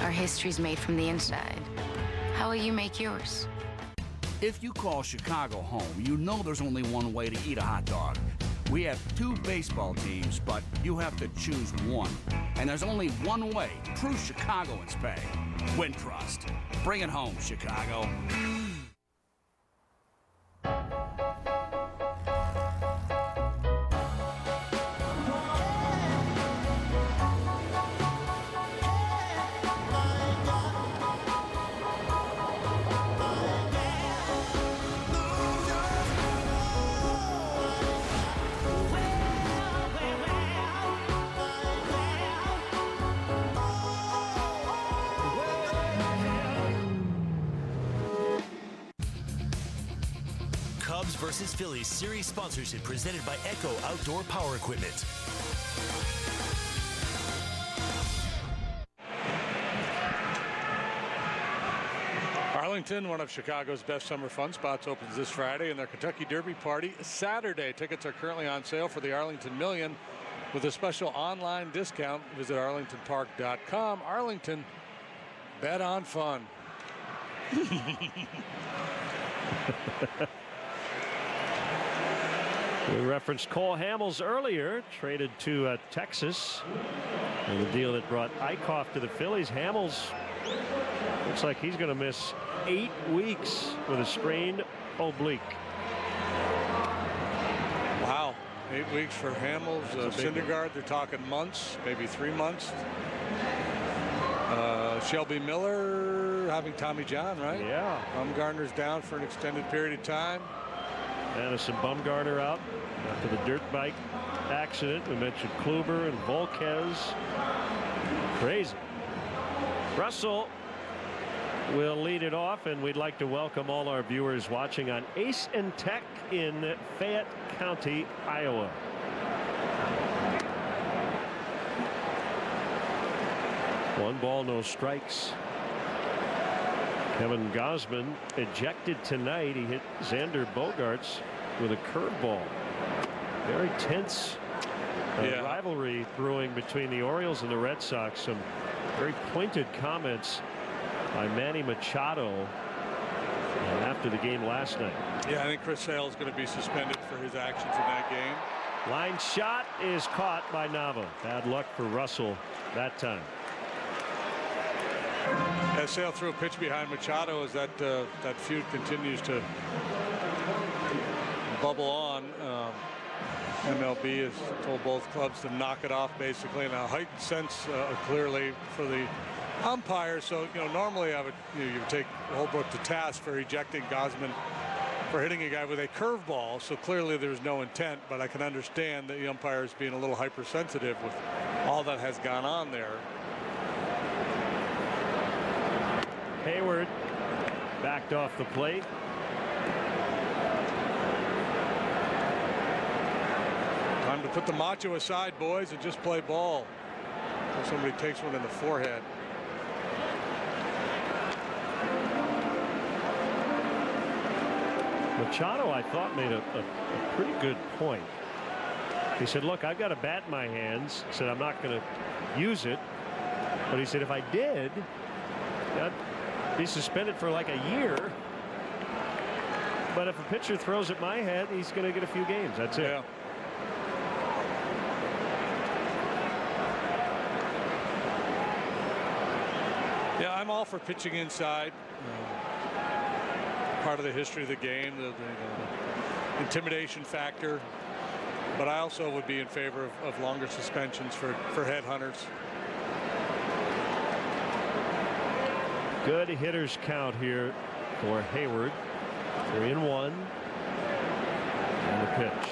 Our history's made from the inside. How will you make yours? If you call Chicago home, you know there's only one way to eat a hot dog. We have 2 baseball teams, but you have to choose one. And there's only one way true Chicagoans pay. Wintrust. Bring it home, Chicago. Cubs versus Phillies series sponsorship presented by Echo Outdoor Power Equipment. Arlington, one of Chicago's best summer fun spots, opens this Friday, and their Kentucky Derby party Saturday. Tickets are currently on sale for the Arlington Million with a special online discount. Visit arlingtonpark.com. Arlington, bet on fun. We referenced Cole Hamels earlier, traded to Texas in the deal that brought Eichhoff to the Phillies. Hamels looks like he's going to miss 8 weeks with a sprained oblique. Wow, 8 weeks for Hamels. Syndergaard, they're talking months, maybe 3 months. Shelby Miller having Tommy John, right? Yeah. Bumgarner's down for an extended period of time. Madison Bumgarner out after the dirt bike accident. We mentioned Kluber and Volquez. Crazy. Russell will lead it off, and we'd like to welcome all our viewers watching on Ace and Tech in Fayette County, Iowa. One ball, no strikes. Kevin Gausman ejected tonight. He hit Xander Bogaerts with a curveball. Very tense rivalry brewing between the Orioles and the Red Sox. Some very pointed comments by Manny Machado after the game last night. Yeah, I think Chris Sale is going to be suspended for his actions in that game. Line shot is caught by Nava. Bad luck for Russell that time. As Sale threw a pitch behind Machado as that feud continues to bubble on. MLB has told both clubs to knock it off basically, and a heightened sense clearly for the umpire. So normally I would you would take Holbrook to task for ejecting Gausman for hitting a guy with a curveball. So clearly there's no intent, but I can understand that the umpire is being a little hypersensitive with all that has gone on there. Hayward backed off the plate. Time to put the macho aside, boys, and just play ball. So somebody takes one in the forehead. Machado, I thought, made a pretty good point. He said, look, I've got a bat in my hands. He said, I'm not going to use it. But he said, if I did, I'd be suspended for like a year. But if a pitcher throws at my head, he's going to get a few games. That's it. Yeah. Yeah, I'm all for pitching inside. Part of the history of the game, the intimidation factor. But I also would be in favor of longer suspensions for headhunters. Good hitters count here for Hayward. 3-1. And the pitch.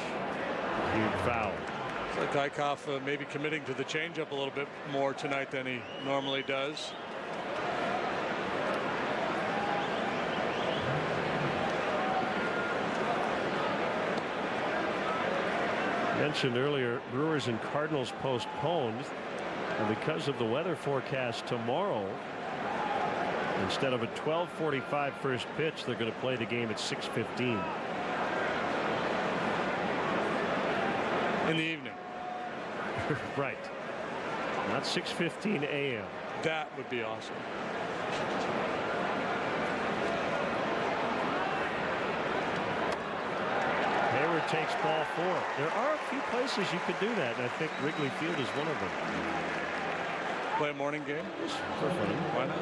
Huge foul. It's like Dykhoff maybe committing to the changeup a little bit more tonight than he normally does. Mentioned earlier, Brewers and Cardinals postponed, and because of the weather forecast tomorrow, instead of a 12:45 first pitch, they're going to play the game at 6:15 in the evening. Right, not 6:15 a.m. That would be awesome. Hayward takes ball 4. There are a few places you could do that, and I think Wrigley Field is one of them. Play a morning game? For fun. Why not?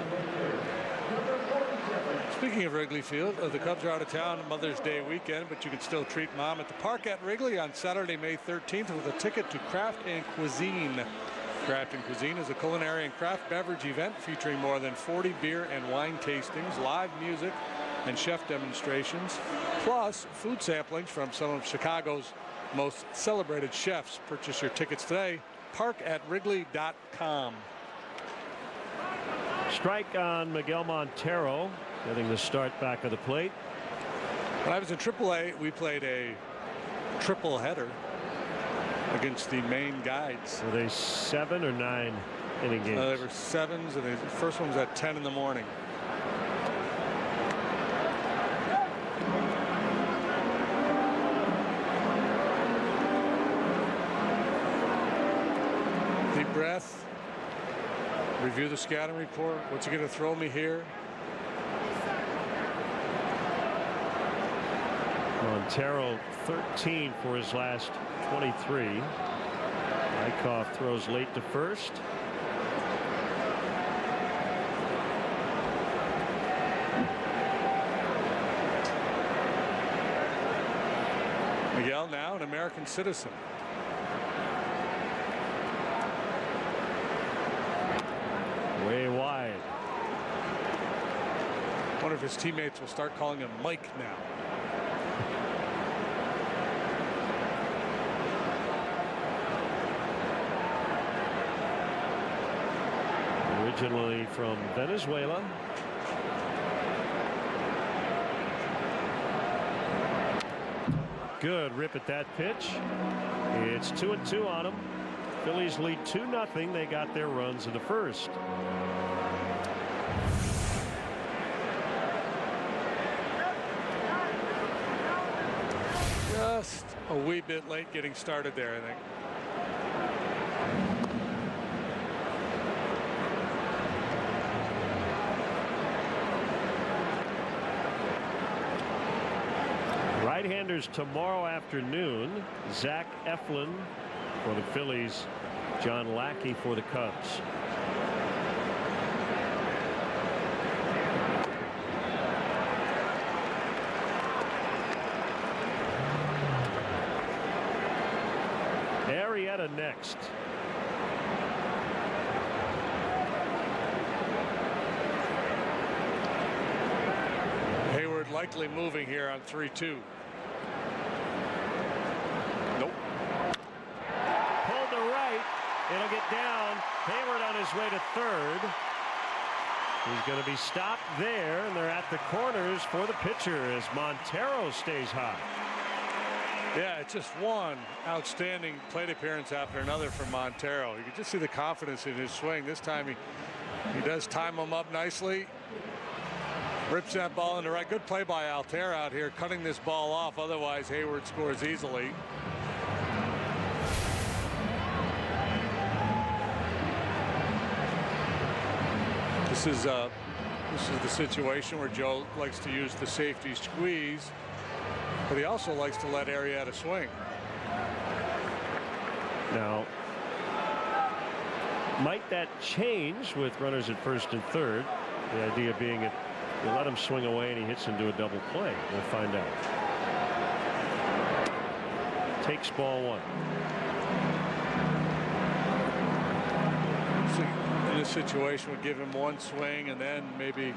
Speaking of Wrigley Field, the Cubs are out of town Mother's Day weekend, but you can still treat Mom at the Park at Wrigley on Saturday, May 13th with a ticket to Craft and Cuisine. Craft and Cuisine is a culinary and craft beverage event featuring more than 40 beer and wine tastings, live music, and chef demonstrations, plus food samplings from some of Chicago's most celebrated chefs. Purchase your tickets today. parkatwrigley.com. Strike on Miguel Montero, getting the start back of the plate. When I was in AAA, we played a triple header against the Maine Guides. Were they 7 or 9 inning games? They were 7s, and the first one was at 10 in the morning. Deep breath. Review the scouting report. What's he going to throw me here? Montero 13 for his last 23. Dykhoff throws late to first. Miguel now an American citizen. Way wide. Wonder if his teammates will start calling him Mike now. Originally from Venezuela. Good rip at that pitch. It's 2-2 on him. Phillies lead 2-0. They got their runs in the first. Just a wee bit late getting started there, I think. Right-handers tomorrow afternoon. Zach Eflin for the Phillies. John Lackey for the Cubs. Arrieta next. Hayward likely moving here on 3-2. Nope. Pulled to right. It'll get down. Hayward on his way to third. He's going to be stopped there, and they're at the corners for the pitcher as Montero stays high. Yeah, it's just one outstanding plate appearance after another from Montero. You can just see the confidence in his swing. This time he does time him up nicely. Rips that ball into right. Good play by Altera out here, cutting this ball off. Otherwise, Hayward scores easily. This is the situation where Joe likes to use the safety squeeze, but he also likes to let Arrieta swing. Now, might that change with runners at first and third? The idea being that you let him swing away and he hits into a double play. We'll find out. Takes ball one. In this situation, would give him one swing and then maybe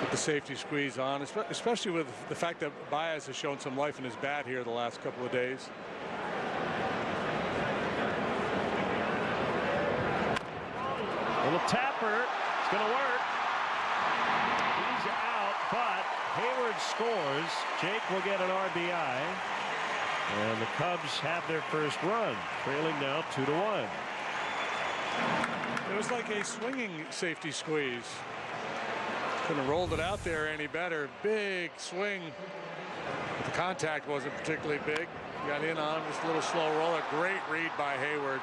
put the safety squeeze on, especially with the fact that Baez has shown some life in his bat here the last couple of days. Little tapper. It's going to work. He's out, but Hayward scores. Jake will get an RBI. And the Cubs have their first run, trailing now 2-1. It was like a swinging safety squeeze. Couldn't have rolled it out there any better. Big swing. But the contact wasn't particularly big. Got in on him, just a little slow roller. Great read by Hayward.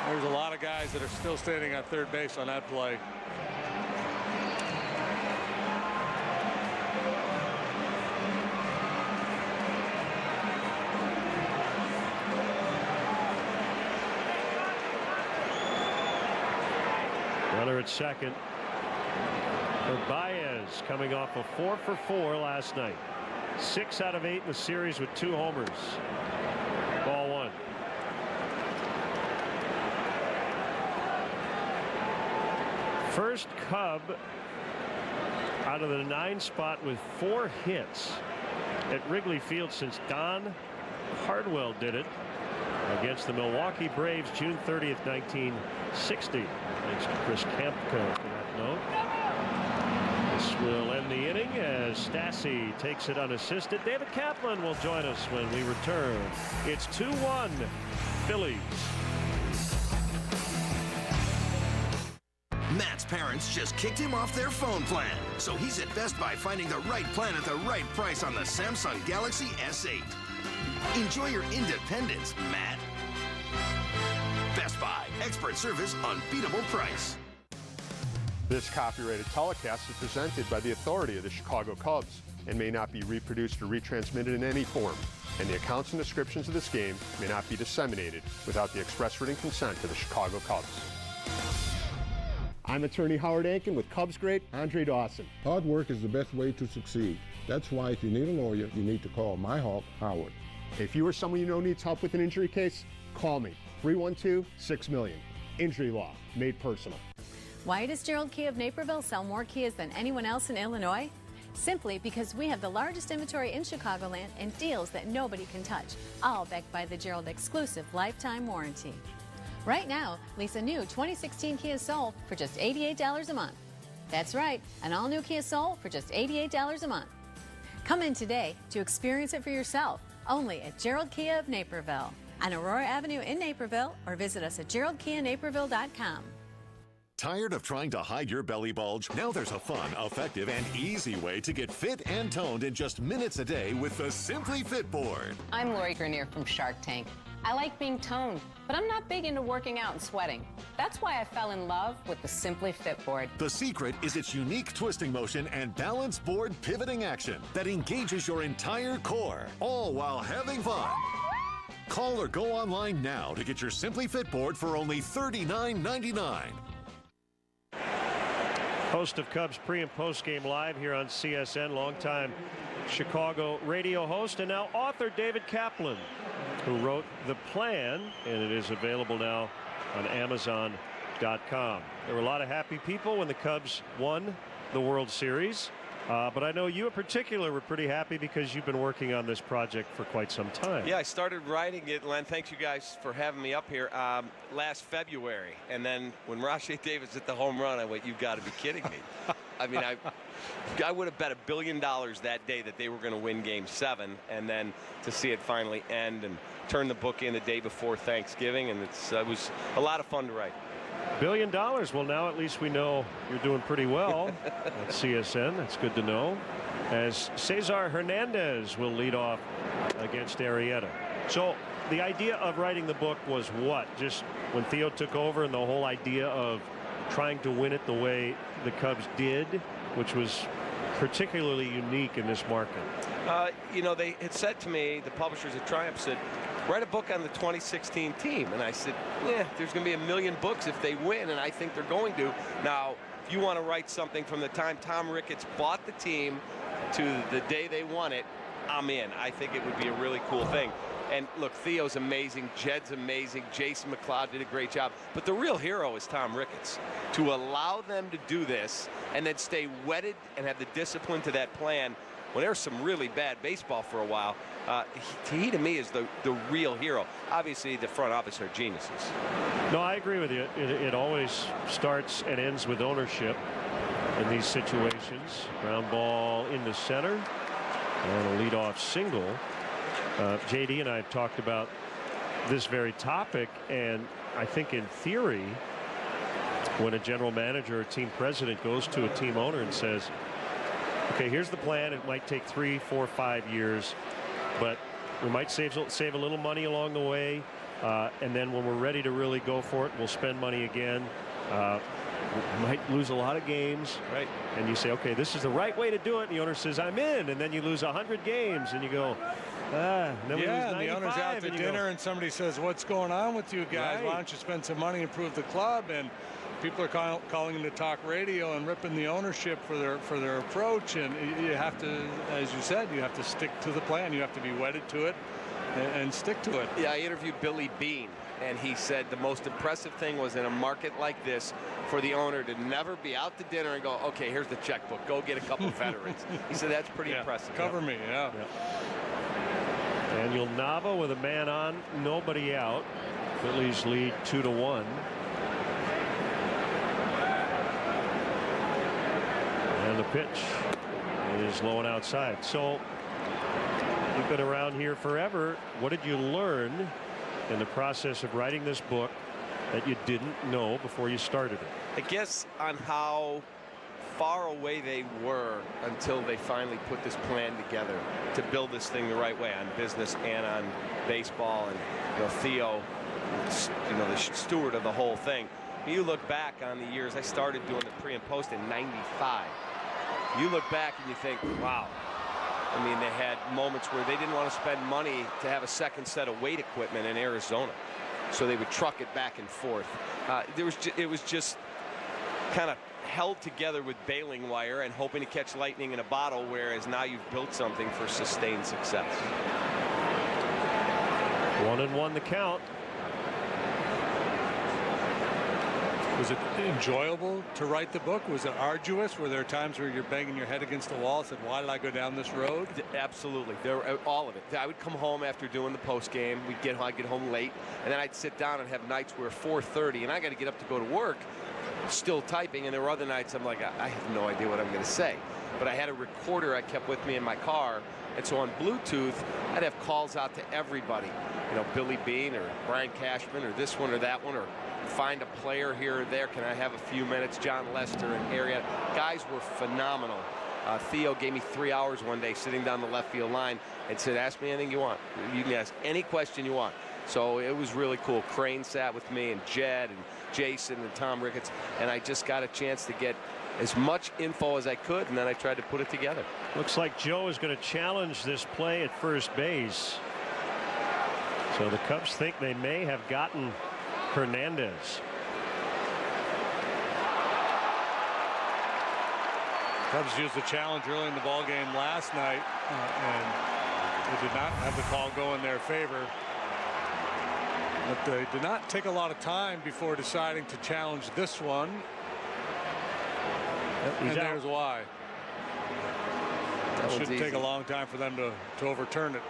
There's a lot of guys that are still standing at third base on that play. Runner at second for Baez, coming off a 4-for-4 last night. 6 out of 8 in the series with 2 homers. Ball one. First Cub out of the 9 spot with 4 hits at Wrigley Field since Don Hardwell did it against the Milwaukee Braves June 30th, 1960. Thanks to Chris Kampka for that note. This will end the inning as Stassi takes it unassisted. David Kaplan will join us when we return. It's 2-1 Phillies. Matt's parents just kicked him off their phone plan, so he's at Best Buy finding the right plan at the right price on the Samsung Galaxy S8. Enjoy your independence, Matt. Best Buy, expert service, unbeatable price. This copyrighted telecast is presented by the authority of the Chicago Cubs and may not be reproduced or retransmitted in any form, and the accounts and descriptions of this game may not be disseminated without the express written consent of the Chicago Cubs. I'm attorney Howard Ankin with Cubs great Andre Dawson. Hard work is the best way to succeed. That's why if you need a lawyer, you need to call my Hawk, Howard. If you or someone you know needs help with an injury case, call me. 312-6-million. Injury law, made personal. Why does Gerald Kia of Naperville sell more Kias than anyone else in Illinois? Simply because we have the largest inventory in Chicagoland and deals that nobody can touch, all backed by the Gerald exclusive lifetime warranty. Right now, lease a new 2016 Kia Soul for just $88 a month. That's right, an all-new Kia Soul for just $88 a month. Come in today to experience it for yourself, only at Gerald Kia of Naperville, on Aurora Avenue in Naperville, or visit us at GeraldKiaNaperville.com. Tired of trying to hide your belly bulge? Now there's a fun, effective, and easy way to get fit and toned in just minutes a day with the Simply Fit board. I'm Lori Grenier from Shark Tank. I like being toned, but I'm not big into working out and sweating. That's why I fell in love with the Simply Fit board. The secret is its unique twisting motion and balanced board pivoting action that engages your entire core, all while having fun. Call or go online now to get your Simply Fit board for only $39.99. Host of Cubs pre- and post-game live here on CSN, longtime Chicago radio host and now author David Kaplan, who wrote The Plan, and it is available now on Amazon.com. There were a lot of happy people when the Cubs won the World Series. But I know you in particular were pretty happy because you've been working on this project for quite some time. Yeah, I started writing it, Len. Thanks you guys for having me up here last February. And then when Rajay Davis hit the home run, I went, you've got to be kidding me. I mean, I would have bet $1 billion that day that they were going to win Game 7. And then to see it finally end and turn the book in the day before Thanksgiving. And it was a lot of fun to write. $1 billion. Well, now at least we know you're doing pretty well at CSN. That's good to know. As Cesar Hernandez will lead off against Arrieta. So the idea of writing the book was what? Just when Theo took over and the whole idea of trying to win it the way the Cubs did, which was particularly unique in this market. You know, they had said to me, the publishers at Triumph said, write a book on the 2016 team. And I said, yeah, there's going to be 1 million books if they win, and I think they're going to. Now, if you want to write something from the time Tom Ricketts bought the team to the day they won it, I'm in. I think it would be a really cool thing. And look, Theo's amazing, Jed's amazing, Jason McLeod did a great job. But the real hero is Tom Ricketts. To allow them to do this and then stay wedded and have the discipline to that plan when there's some really bad baseball for a while, he to me is the real hero. Obviously, the front office are geniuses. No, I agree with you. It always starts and ends with ownership in these situations. Ground ball in the center and a leadoff single. JD and I have talked about this very topic, and I think in theory, when a general manager or team president goes to a team owner and says, okay, here's the plan. It might take 3, 4, 5 years, but we might save a little money along the way. And then when we're ready to really go for it, we'll spend money again. We might lose a lot of games. Right. And you say, okay, this is the right way to do it. And the owner says, I'm in. And then you lose 100 games and you go, and then we lose 95. And the owner's out to dinner and somebody says, what's going on with you guys? Right. Why don't you spend some money and improve the club? And people are calling into talk radio and ripping the ownership for their approach. And you have to, as you said, you have to stick to the plan. You have to be wedded to it and stick to it. Yeah, I interviewed Billy Beane, and he said the most impressive thing was in a market like this for the owner to never be out to dinner and go, okay, here's the checkbook, go get a couple of veterans. He said that's pretty impressive. Cover me, yeah. Daniel Nava with a man on, nobody out. Phillies lead 2-1. And the pitch is low and outside. So you've been around here forever. What did you learn in the process of writing this book that you didn't know before you started it? I guess on how far away they were until they finally put this plan together to build this thing the right way on business and on baseball. And Theo, the steward of the whole thing. You look back on the years I started doing the pre and post in '95. You look back and you think, wow. I mean, they had moments where they didn't want to spend money to have a second set of weight equipment in Arizona, so they would truck it back and forth. It was just kind of held together with baling wire and hoping to catch lightning in a bottle, whereas now you've built something for sustained success. 1-1 the count. Was it enjoyable to write the book? Was it arduous? Were there times where you're banging your head against the wall and said, why did I go down this road? Absolutely. There were all of it. I would come home after doing the post game. I'd get home late, and then I'd sit down and have nights where 4:30, and I got to get up to go to work, still typing, and there were other nights I'm like, I have no idea what I'm going to say. But I had a recorder I kept with me in my car, and so on Bluetooth, I'd have calls out to everybody. Billy Beane or Brian Cashman or this one or that one, or find a player here or there. Can I have a few minutes? John Lester and Arrieta. Guys were phenomenal. Theo gave me 3 hours one day sitting down the left field line and said, ask me anything you want. You can ask any question you want. So it was really cool. Crane sat with me, and Jed and Jason and Tom Ricketts, and I just got a chance to get as much info as I could, and then I tried to put it together. Looks like Joe is going to challenge this play at first base. So the Cubs think they may have gotten Hernandez. Cubs used the challenge early in the ball game last night, and they did not have the call go in their favor. But they did not take a lot of time before deciding to challenge this one. And there's why. It shouldn't take a long time for them to overturn it.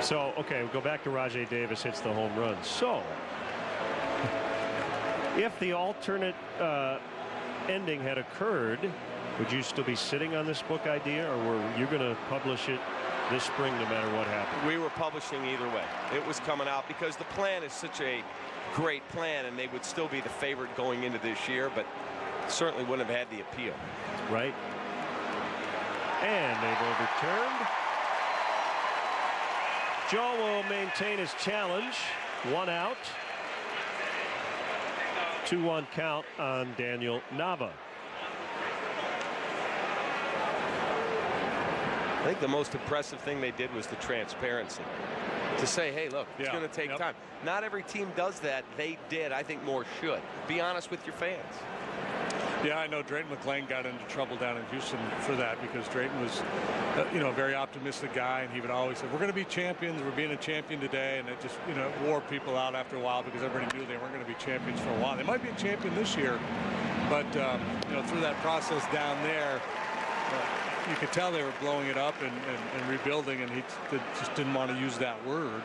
So, okay, we'll go back to Rajai Davis hits the home run. So, if the alternate ending had occurred, would you still be sitting on this book idea, or were you going to publish it this spring no matter what happened? We were publishing either way. It was coming out because the plan is such a great plan, and they would still be the favorite going into this year, but certainly wouldn't have had the appeal. Right. And they've overturned. Joe will maintain his challenge. 1 out. 2-1 count on Daniel Nava. I think the most impressive thing they did was the transparency. To say, hey, look, it's going to take time. Not every team does that. They did. I think more should. Be honest with your fans. Yeah, I know Drayton McClain got into trouble down in Houston for that, because Drayton was, a very optimistic guy, and he would always say, we're going to be champions. We're being a champion today. And it just, wore people out after a while, because everybody knew they weren't going to be champions for a while. They might be a champion this year, but, through that process down there, you could tell they were blowing it up and rebuilding, and he just didn't want to use that word.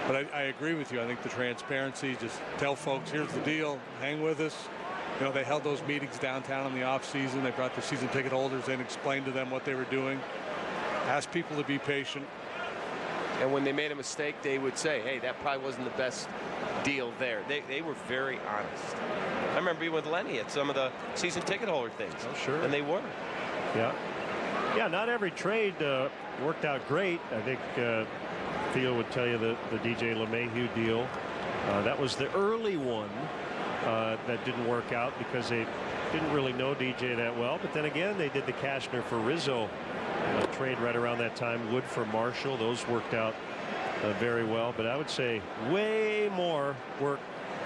But I agree with you. I think the transparency, just tell folks, here's the deal, hang with us. They held those meetings downtown in the off season. They brought the season ticket holders in, explained to them what they were doing, asked people to be patient. And when they made a mistake, they would say, hey, that probably wasn't the best deal there. They were very honest. I remember being with Lenny at some of the season ticket holder things. Oh, sure. And they were. Yeah, not every trade worked out great. I think Theo would tell you the DJ LeMahieu deal. That was the early one that didn't work out because they didn't really know DJ that well. But then again, they did the Cashner for Rizzo trade right around that time. Wood for Marshall. Those worked out very well. But I would say way more work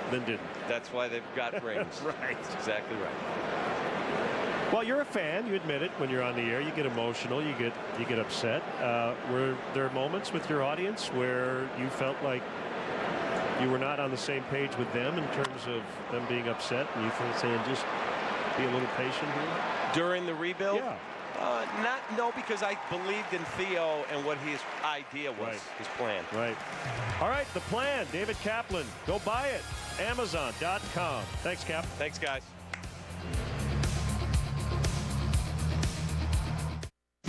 than didn't. That's why they've got rings. Right. That's exactly right. Well, you're a fan. You admit it when you're on the air. You get emotional. You get upset. Were there moments with your audience where you felt like you were not on the same page with them in terms of them being upset, and you felt saying just be a little patient here? During the rebuild? Yeah. No, because I believed in Theo and what his idea was, his plan. Right. All right, the plan. David Kaplan. Go buy it. Amazon.com. Thanks, Cap. Thanks, guys.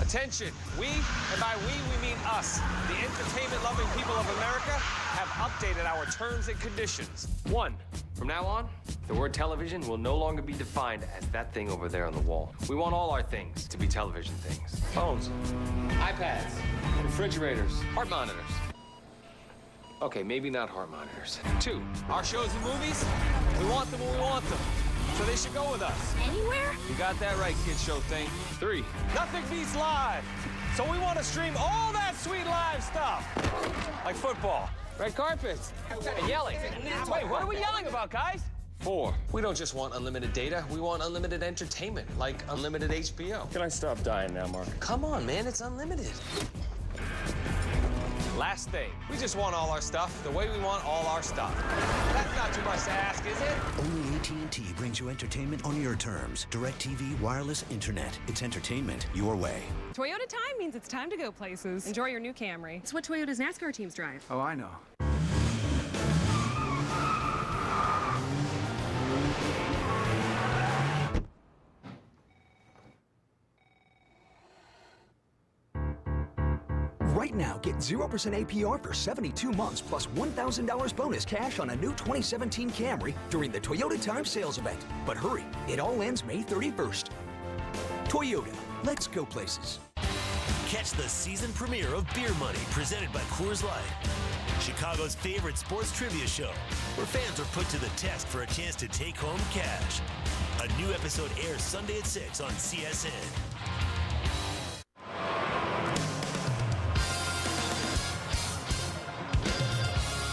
Attention, we, and by we mean us, the entertainment-loving people of America, have updated our terms and conditions. 1, from now on, the word television will no longer be defined as that thing over there on the wall. We want all our things to be television things. Phones, iPads, refrigerators, heart monitors. Okay, maybe not heart monitors. 2, our shows and movies, we want them when we want them. So they should go with us. Anywhere? You got that right, kid show thing. 3, nothing beats live. So we want to stream all that sweet live stuff. Like football, red carpets, and yelling. Wait, what are we yelling about, guys? 4, we don't just want unlimited data, we want unlimited entertainment, like unlimited HBO. Can I stop dying now, Mark? Come on, man, it's unlimited. Last thing, we just want all our stuff the way we want all our stuff. That's not too much to ask, is it? Only AT&T brings you entertainment on your terms. DirecTV Wireless Internet. It's entertainment your way. Toyota time means it's time to go places. Enjoy your new Camry. It's what Toyota's NASCAR teams drive. Oh, I know. Right now, get 0% APR for 72 months plus $1,000 bonus cash on a new 2017 Camry during the Toyota Time Sales Event. But hurry, it all ends May 31st. Toyota, let's go places. Catch the season premiere of Beer Money, presented by Coors Light, Chicago's favorite sports trivia show, where fans are put to the test for a chance to take home cash. A new episode airs Sunday at 6 on CSN.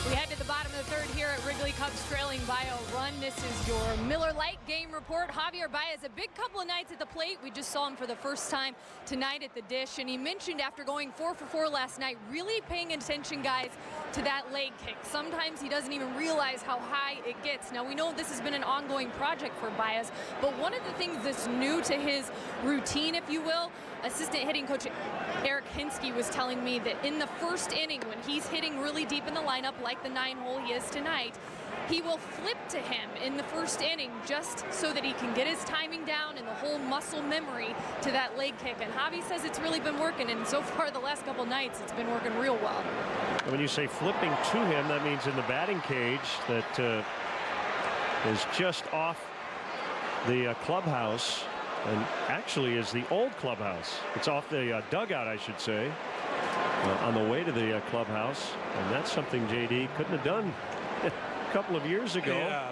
We head to the bottom of the third here at Wrigley. Cubs trailing by a run. This is your Miller Lite game report. Javier Baez, a big couple of nights at the plate. We just saw him for the first time tonight at the dish, and he mentioned after going 4 for 4 last night, really paying attention, guys, to that leg kick. Sometimes he doesn't even realize how high it gets. Now, we know this has been an ongoing project for Baez, but one of the things that's new to his routine, if you will, assistant hitting coach Eric Hinsky was telling me that in the first inning, when he's hitting really deep in the lineup, like the 9-hole he is tonight, he will flip to him in the first inning just so that he can get his timing down and the whole muscle memory to that leg kick. And Javi says it's really been working, and so far the last couple nights it's been working real well. When you say flipping to him, that means in the batting cage that is just off the clubhouse, and actually is the old clubhouse. It's off the dugout, I should say, on the way to the clubhouse, and that's something JD couldn't have done a couple of years ago. Yeah,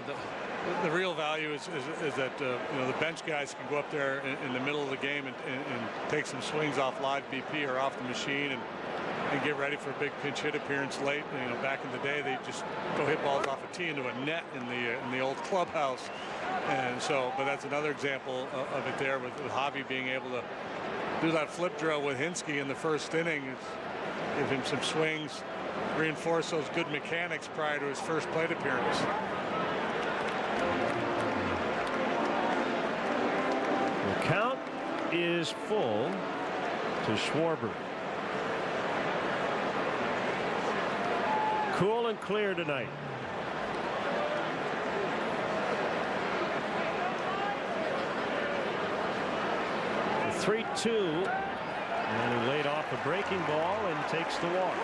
the real value is that you know, the bench guys can go up there in the middle of the game and take some swings off live BP or off the machine and get ready for a big pinch hit appearance late. You know, back in the day, they just go hit balls off a tee into a net in the old clubhouse. And so, but that's another example of it there with Javi being able to do that flip drill with Hinsky in the first inning. Give him some swings, reinforce those good mechanics prior to his first plate appearance. The count is full to Schwarber. Cool and clear tonight. The 3-2, and he laid off a breaking ball and takes the walk.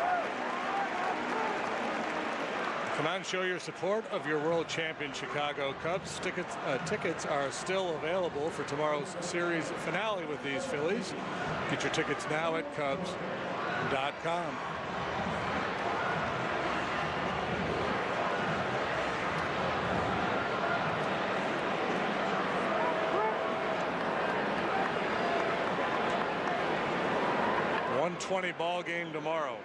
Come out and show your support of your world champion Chicago Cubs. Tickets are still available for tomorrow's series finale with these Phillies. Get your tickets now at Cubs.com. .120 ball game tomorrow.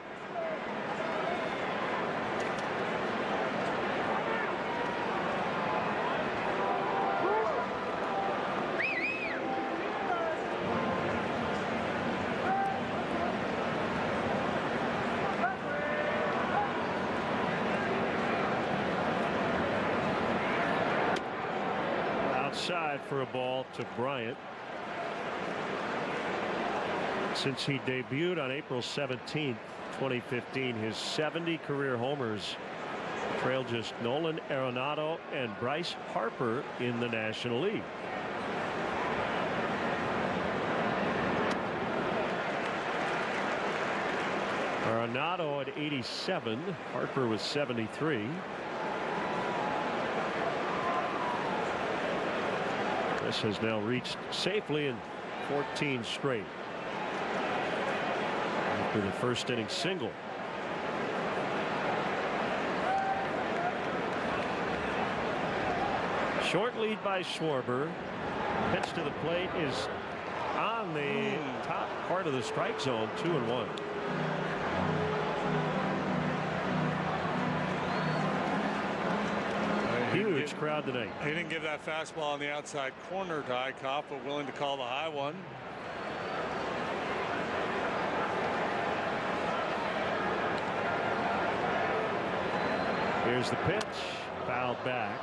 Outside for a ball to Bryant. Since he debuted on April 17th, 2015, his 70 career homers trail just Nolan Arenado and Bryce Harper in the National League. Arenado at 87, Harper was 73. This has now reached safely in 14 straight. After the first inning single. Short lead by Schwarber. Pitch to the plate is on the top part of the strike zone, 2-1. Huge crowd tonight. He didn't give that fastball on the outside corner to Eichhoff, but willing to call the high one. Here's the pitch, fouled back.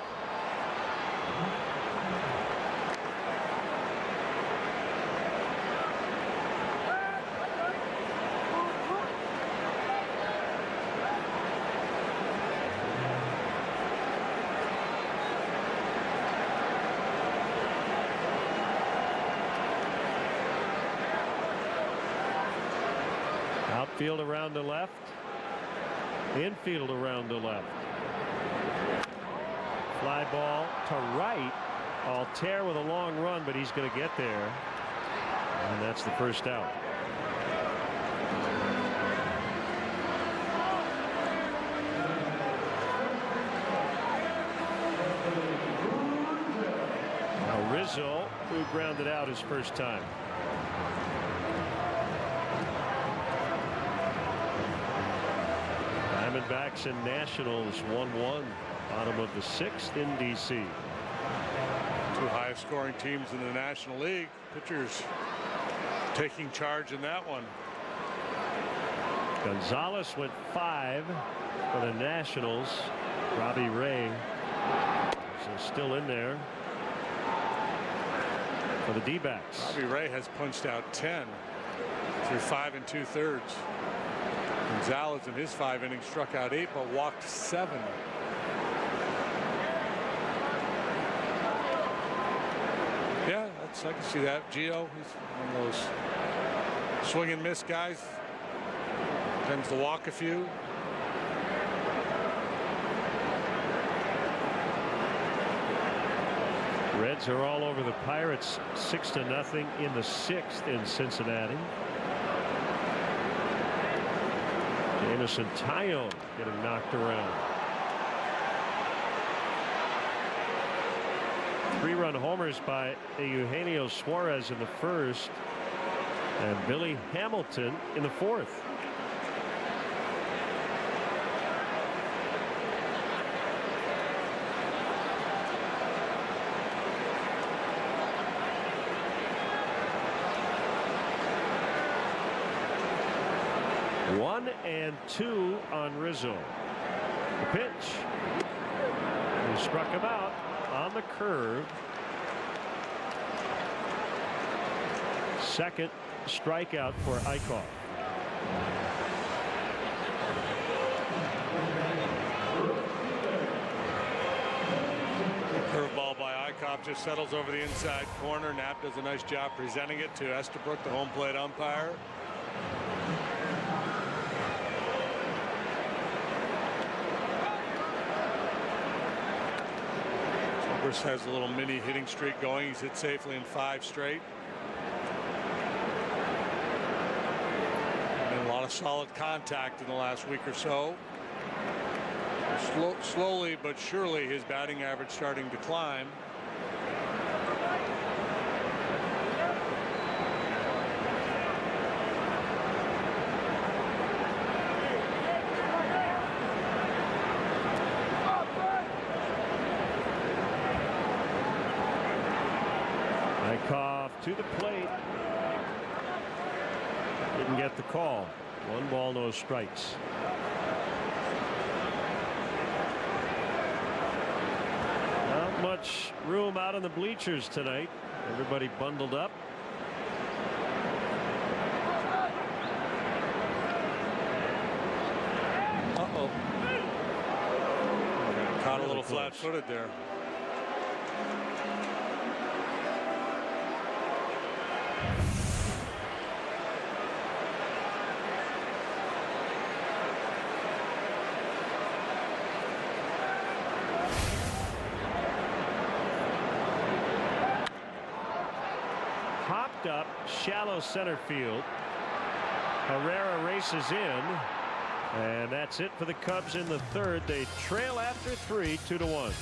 Outfield around the left. Infield around the left. Fly ball to right. Altair with a long run, but he's going to get there. And that's the first out. who grounded out his first time. Diamondbacks and Nationals 1-1. Bottom of the 6th in D.C. Two highest scoring teams in the National League. Pitchers taking charge in that one. Gonzalez went 5 for the Nationals. Robbie Ray is still in there for the D-backs. Robbie Ray has punched out 10 through 5 2/3. Gonzalez in his 5 innings struck out 8 but walked 7. Yeah, I can see that. Gio, he's one of those swing and miss guys. Tends to walk a few. Reds are all over the Pirates 6-0 in the 6th in Cincinnati. Jameson Taillon getting knocked around. 3-run homers by Eugenio Suarez in the 1st and Billy Hamilton in the 4th. One and 2 on Rizzo. The pitch. He struck him out on the curve. Second strikeout for Eichhoff. Curveball by Eichhoff just settles over the inside corner. Knapp does a nice job presenting it to Estabrook, the home plate umpire. Has a little mini hitting streak going. He's hit safely in 5 straight. And a lot of solid contact in the last week or so. Slowly but surely his batting average starting to climb. To the plate. Didn't get the call. 1 ball, no strikes. Not much room out on the bleachers tonight. Everybody bundled up. Uh-oh. Caught a little flat-footed there. Up shallow center field. Herrera races in, and that's it for the Cubs in the 3rd. They trail after 3, 2-1.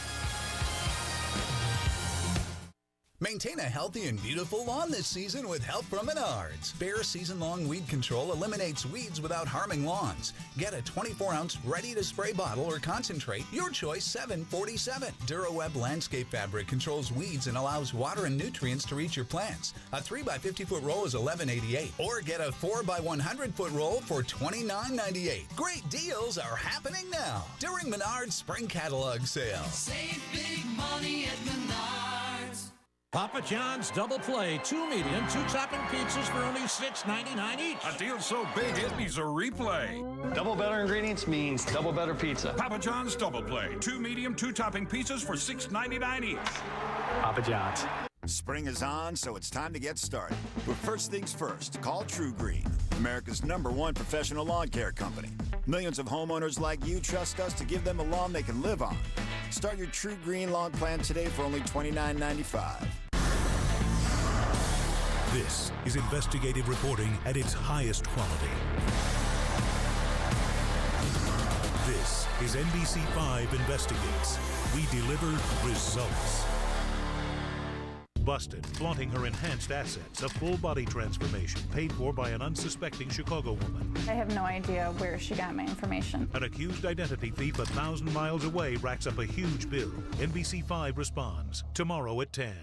Maintain a healthy and beautiful lawn this season with help from Menards. Bare season-long weed control eliminates weeds without harming lawns. Get a 24-ounce ready-to-spray bottle or concentrate, your choice, $7.47. DuraWeb landscape fabric controls weeds and allows water and nutrients to reach your plants. A 3x50-foot roll is $11.88. Or get a 4x100-foot roll for $29.98. Great deals are happening now during Menards Spring Catalog Sale. Save big money at Menards. Papa John's Double Play, 2 medium, 2 topping pizzas for only $6.99 each. A deal so big it needs a replay. Double better ingredients means double better pizza. Papa John's Double Play, 2 medium, 2 topping pizzas for $6.99 each. Papa John's. Spring is on, so it's time to get started. But first things first, call True Green, America's #1 professional lawn care company. Millions of homeowners like you trust us to give them a lawn they can live on. Start your True Green lawn plan today for only $29.95. This is investigative reporting at its highest quality. This is NBC5 Investigates. We deliver results. busted, flaunting her enhanced assets, a full-body transformation paid for by an unsuspecting Chicago woman. I have no idea where she got my information. An accused identity thief 1,000 miles away racks up a huge bill. NBC5 responds tomorrow at 10.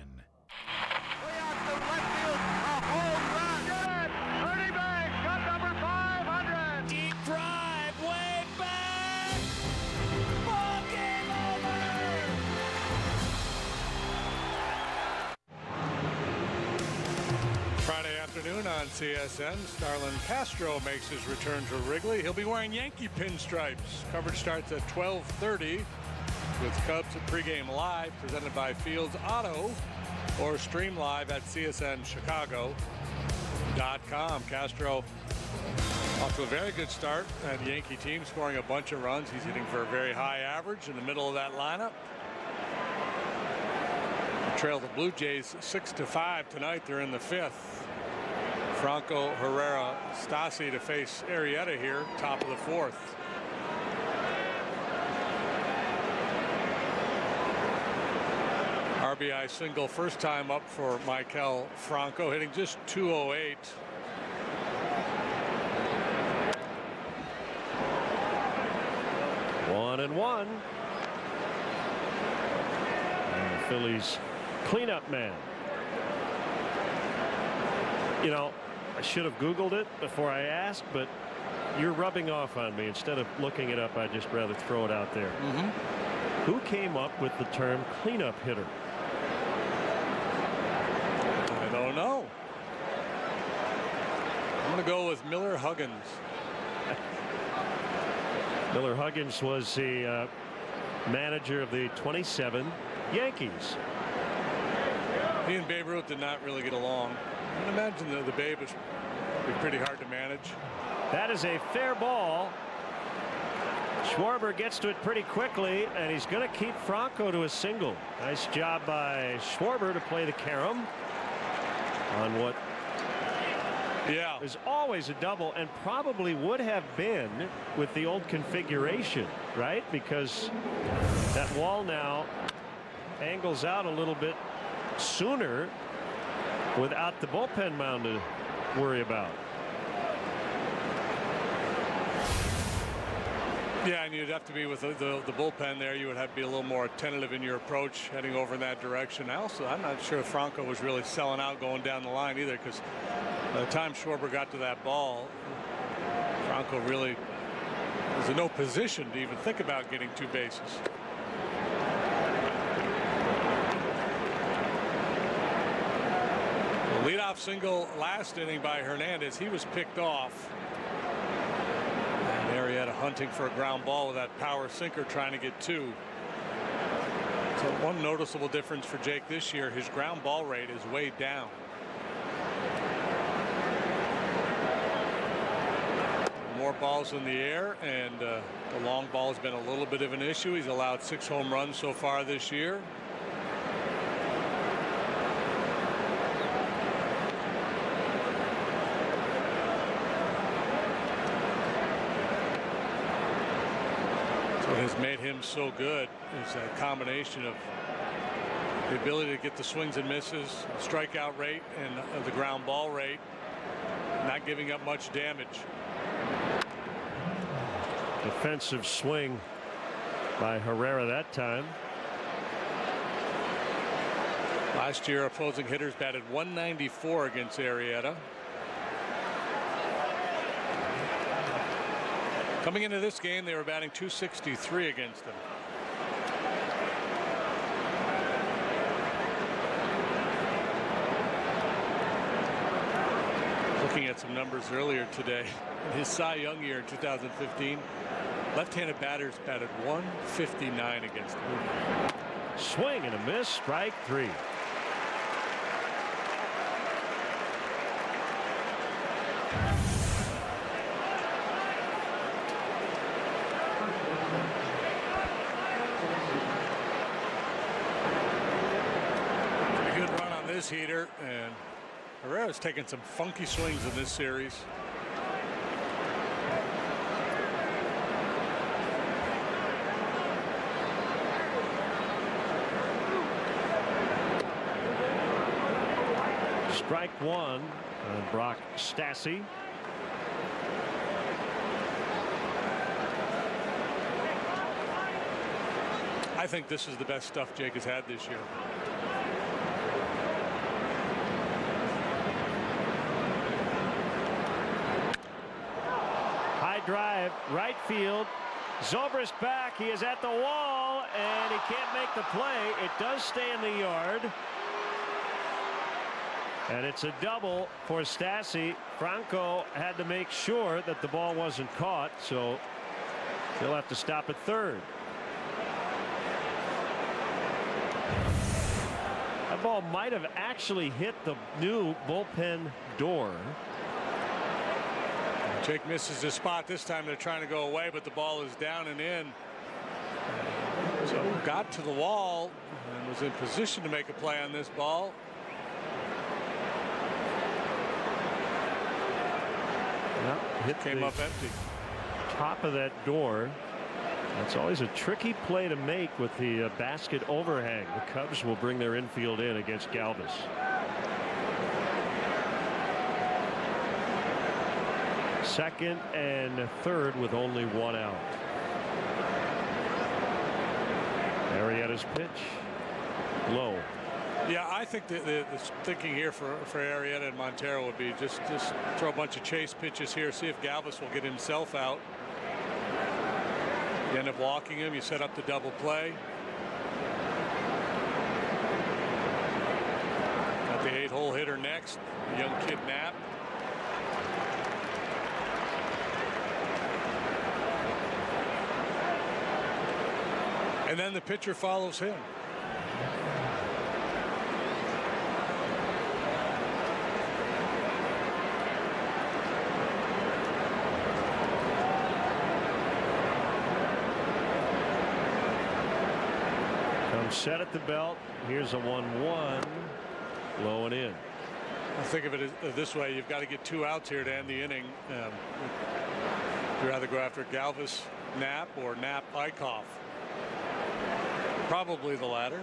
Deep drive, way back. Ball game over. Friday afternoon on CSN, Starlin Castro makes his return to Wrigley. He'll be wearing Yankee pinstripes. Coverage starts at 12:30 with Cubs at pregame live, presented by Fields Auto, or stream live at csnchicago.com. Castro off to a very good start, and the Yankee team scoring a bunch of runs. He's hitting for a very high average in the middle of that lineup. Trail the Blue Jays 6-5 tonight. They're in the 5th. Franco, Herrera, Stasi to face Arrieta here, top of the 4th. RBI single, first time up for Michael Franco, hitting just 208. One and one. And the Phillies cleanup man. You know, I should have Googled it before I asked, but you're rubbing off on me. Instead of looking it up, I'd just rather throw it out there. Who came up with the term cleanup hitter? I don't know. I'm going to go with Miller Huggins. Miller Huggins was the manager of the 27 Yankees. He and Babe Ruth did not really get along. I can imagine the Babe would be pretty hard to manage. That is a fair ball. Schwarber gets to it pretty quickly, and he's going to keep Franco to a single. Nice job by Schwarber to play the carom on what is always a double, and probably would have been with the old configuration, right? Because that wall now angles out a little bit sooner without the bullpen mound to worry about. Yeah, and you'd have to be with the bullpen there. You would have to be a little more tentative in your approach heading over in that direction. I'm not sure if Franco was really selling out going down the line either, because by the time Schwarber got to that ball, Franco really was in no position to even think about getting 2 bases. The leadoff single last inning by Hernandez. He was picked off. And Arrieta hunting for a ground ball with that power sinker, trying to get 2. So one noticeable difference for Jake this year, his ground ball rate is way down. More balls in the air, and the long ball has been a little bit of an issue. He's allowed 6 home runs so far this year. What has made him so good is that combination of the ability to get the swings and misses, strikeout rate, and the ground ball rate, not giving up much damage. Defensive swing by Herrera that time. Last year, opposing hitters batted .194 against Arrieta. Coming into this game, they were batting .263 against him. Looking at some numbers earlier today, in his Cy Young year in 2015, left-handed batters batted .159 against him. Swing and a miss, strike 3. This heater, and Herrera's taken some funky swings in this series. Strike one on Brock Stassi. I think this is the best stuff Jake has had this year. High drive, right field. Zobrist back. He is at the wall, and he can't make the play. It does stay in the yard. And it's a double for Stassi. Franco had to make sure that the ball wasn't caught, so he'll have to stop at third. That ball might have actually hit the new bullpen door. Jake misses his spot this time. They're trying to go away, but the ball is down and in. So got to the wall and was in position to make a play on this ball. Hit came up empty. Top of that door. That's always a tricky play to make with the basket overhang. The Cubs will bring their infield in against Galvis. Second and third with only one out. Arrieta's pitch low. Yeah, I think the thinking here for Arrieta and Montero would be just throw a bunch of chase pitches here, see if Galvis will get himself out. You end up walking him, you set up the double play. Got the 8-hole hitter next, young kid Knapp. And then the pitcher follows him. Set at the belt. Here's a 1-1. Low and in. I think of it as this way. You've got to get 2 outs here to end the inning. You'd rather go after Galvis, Knapp, or Knapp, Eichhoff. Probably the latter.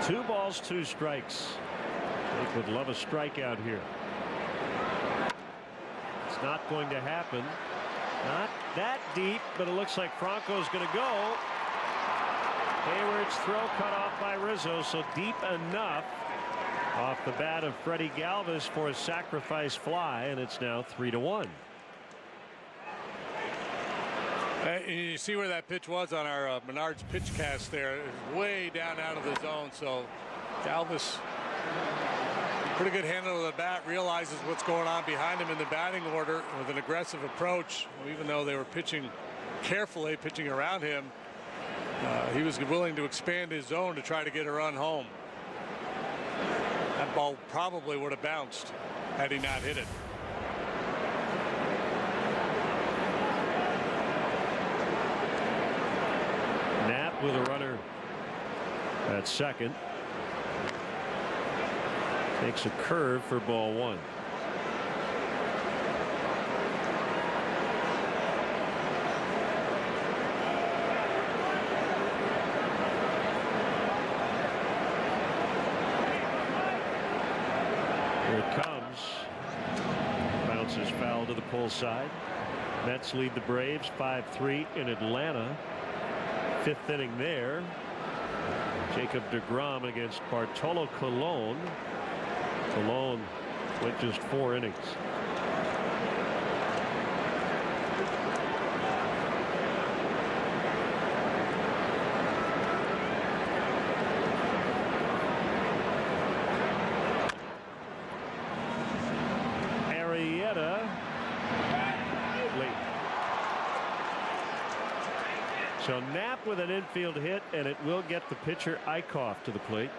Two balls, 2 strikes. Jake would love a strikeout here. It's not going to happen. Not that deep, but it looks like Franco's going to go. Hayward's throw cut off by Rizzo, so deep enough off the bat of Freddie Galvis for a sacrifice fly, and it's now 3-1. You see where that pitch was on our Menards pitch cast there. It was way down out of the zone. So Galvis, pretty good handle of the bat, realizes what's going on behind him in the batting order with an aggressive approach. Even though they were pitching carefully, pitching around him, he was willing to expand his zone to try to get a run home. That ball probably would have bounced had he not hit it. With a runner at second. Takes a curve for ball 1. Here it comes. Bounces foul to the pull side. Mets lead the Braves 5-3 in Atlanta. 5th inning there. Jacob deGrom against Bartolo Colon. Colon went just 4 innings. Arrieta late. So Knapp with an infield hit, and it will get the pitcher Eichhoff to the plate.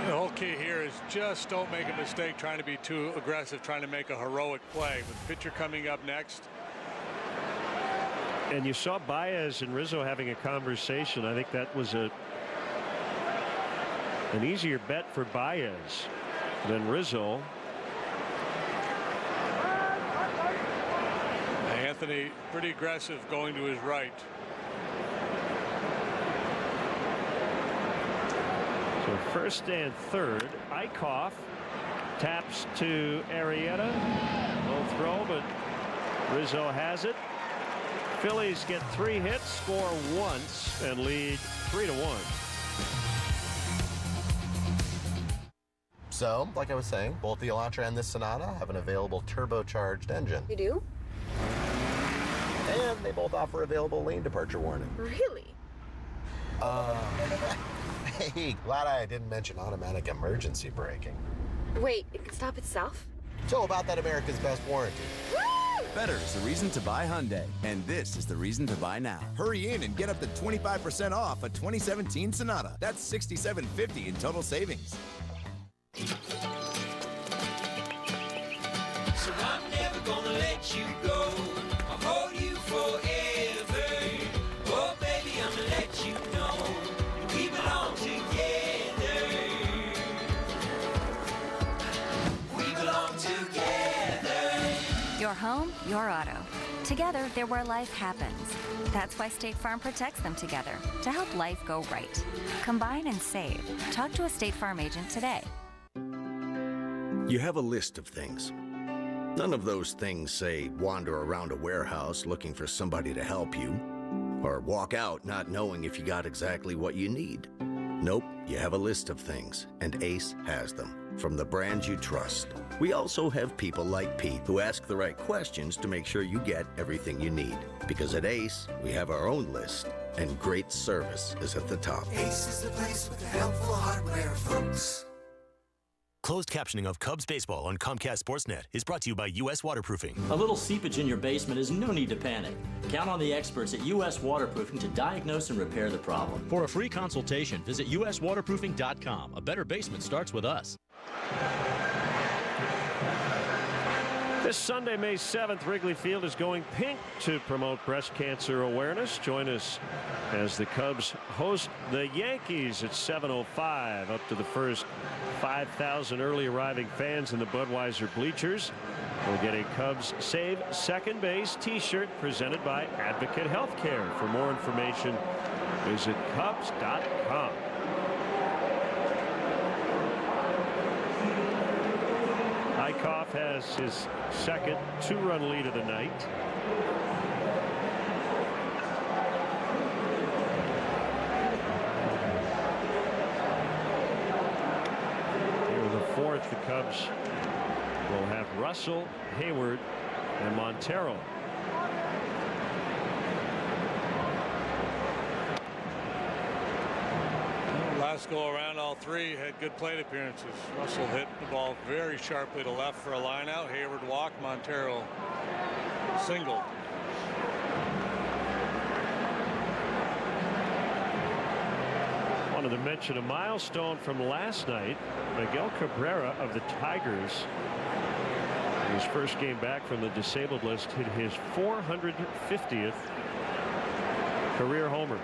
The whole key here is just don't make a mistake trying to be too aggressive, trying to make a heroic play. With the pitcher coming up next. And you saw Baez and Rizzo having a conversation. I think that was an easier bet for Baez than Rizzo. Anthony pretty aggressive going to his right. So first and third. Eichhoff taps to Arrieta. No throw, but Rizzo has it. Phillies get 3 hits, score once, and lead 3-1. So, like I was saying, both the Elantra and this Sonata have an available turbocharged engine. You do? And they both offer available lane departure warning. Really? Hey, glad I didn't mention automatic emergency braking. Wait, it can stop itself? So about that America's Best warranty. Better is the reason to buy Hyundai, and this is the reason to buy now. Hurry in and get up to 25% off a 2017 Sonata. That's $6,750 in total savings. So I'm never gonna let you go. I'll hold you forever. Oh, baby, I'm gonna let you know we belong together. We belong together. Your home, your auto. Together, they're where life happens. That's why State Farm protects them together to help life go right. Combine and save. Talk to a State Farm agent today. You have a list of things. None of those things say wander around a warehouse looking for somebody to help you, or walk out not knowing if you got exactly what you need. Nope, you have a list of things, and Ace has them, from the brands you trust. We also have people like Pete who ask the right questions to make sure you get everything you need. Because at Ace, we have our own list, and great service is at the top. Ace is the place with the helpful hardware, folks. Closed captioning of Cubs baseball on Comcast Sportsnet is brought to you by U.S. Waterproofing. A little seepage in your basement is no need to panic. Count on the experts at U.S. Waterproofing to diagnose and repair the problem. For a free consultation, visit uswaterproofing.com. A better basement starts with us. This Sunday, May 7th, Wrigley Field is going pink to promote breast cancer awareness. Join us as the Cubs host the Yankees at 7:05. Up to the first 5,000 early arriving fans in the Budweiser bleachers will get a Cubs Save Second Base t-shirt presented by Advocate Healthcare. For more information, visit Cubs.com. Eichhoff has his second 2-run lead of the night. Here in the fourth, the Cubs will have Russell, Hayward, and Montero. Last go around, all three had good plate appearances. Russell hit the ball very sharply to left for a line out. Hayward walked. Montero singled. Wanted to mention a milestone from last night. Miguel Cabrera of the Tigers, in his first game back from the disabled list, hit his 450th career homer.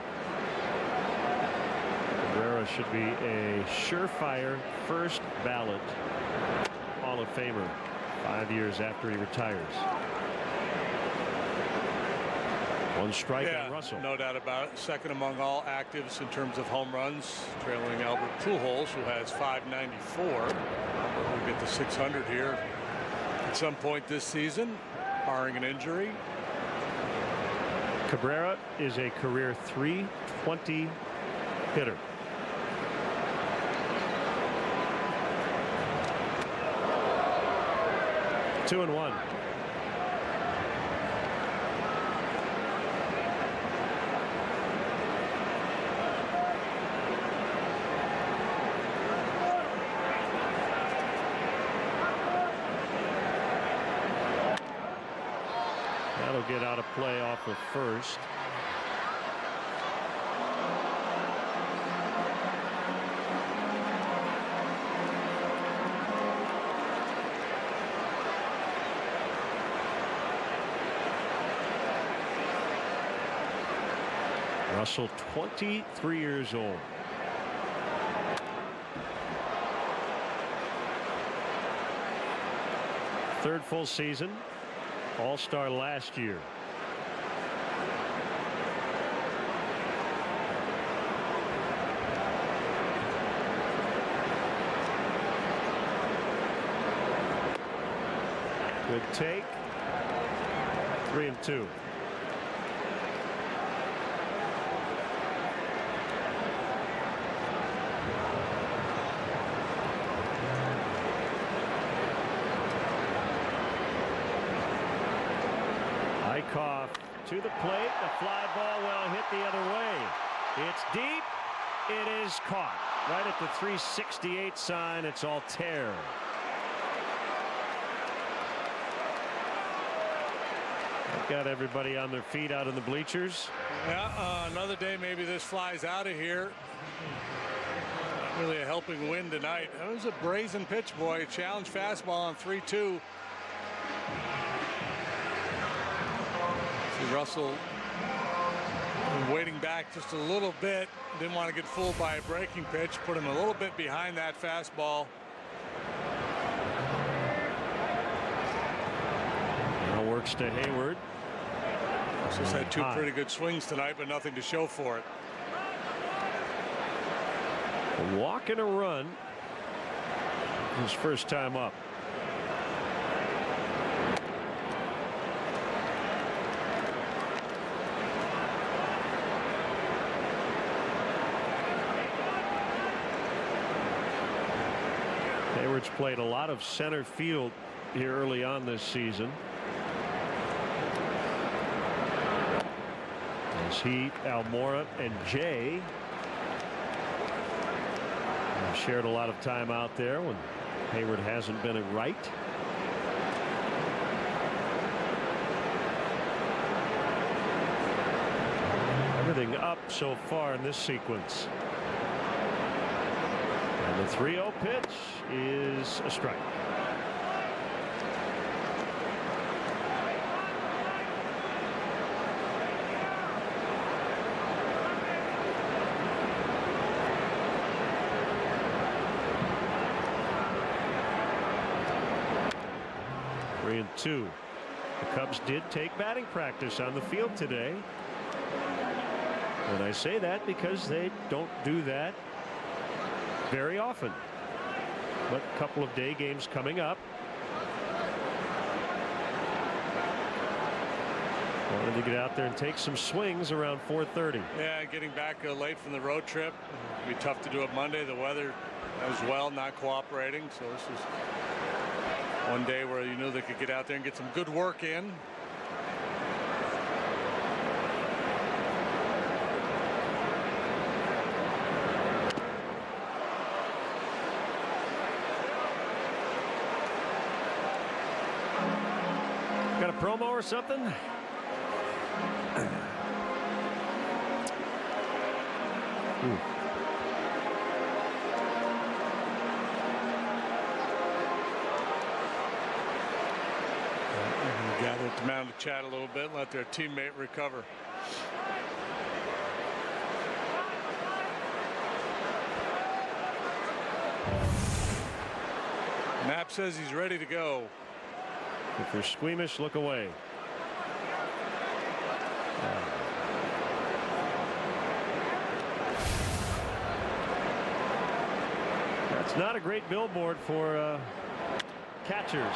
Cabrera should be a surefire first ballot Hall of Famer 5 years after he retires. One strike on Russell. No doubt about it. Second among all actives in terms of home runs, trailing Albert Pujols, who has 594. We'll get to 600 here at some point this season, barring an injury. Cabrera is a career .320 hitter. Two and one. That'll get out of play off of first. Russell, 23 years old. Third full season, All-Star last year. Good take. 3-2. Eichhoff to the plate. The fly ball will hit the other way. It's deep. It is caught right at the 368 sign. It's Altair. Got everybody on their feet out in the bleachers. Yeah, another day maybe this flies out of here. Not really a helping wind tonight. That was a brazen pitch, boy. Challenge fastball on 3-2. See Russell waiting back just a little bit. Didn't want to get fooled by a breaking pitch. Put him a little bit behind that fastball. Now works to Hayward. Just had two pretty good swings tonight, but nothing to show for it. A walk and a run. His first time up. Hayward's played a lot of center field here early on this season. He, Almora, and Jay shared a lot of time out there when Hayward hasn't been at right. Everything up so far in this sequence. And the 3-0 pitch is a strike. Two. The Cubs did take batting practice on the field today. And I say that because they don't do that very often. But a couple of day games coming up. Wanted to get out there and take some swings around 4:30. Yeah, getting back late from the road trip. It'll be tough to do it Monday. The weather as well not cooperating. So this is one day where you knew they could get out there and get some good work in. Got a promo or something? Ooh. Gather at the mound to chat a little bit and let their teammate recover. Knapp says he's ready to go. If they're squeamish, look away. That's not a great billboard for catchers.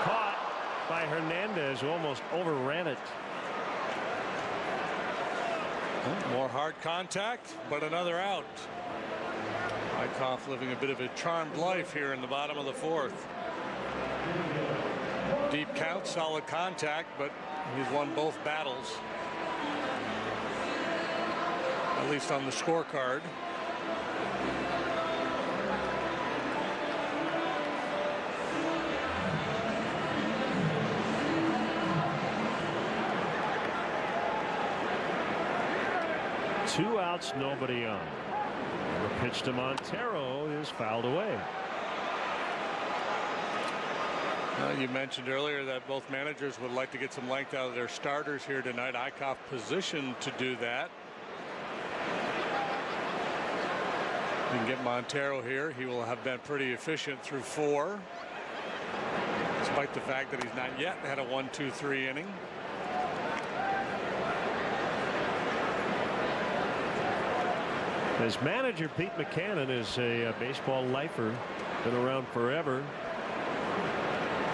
Caught by Hernandez, who almost overran it. More hard contact, but another out. Eichhoff living a bit of a charmed life here in the bottom of the fourth. Deep count, solid contact, but he's won both battles. At least on the scorecard. 2 outs, nobody on. The pitch to Montero is fouled away. You mentioned earlier that both managers would like to get some length out of their starters here tonight. Eichhoff positioned to do that. You can get Montero here. He will have been pretty efficient through 4, despite the fact that he's not yet had a 1-2-3 inning. As manager, Pete McCannon is a baseball lifer, been around forever.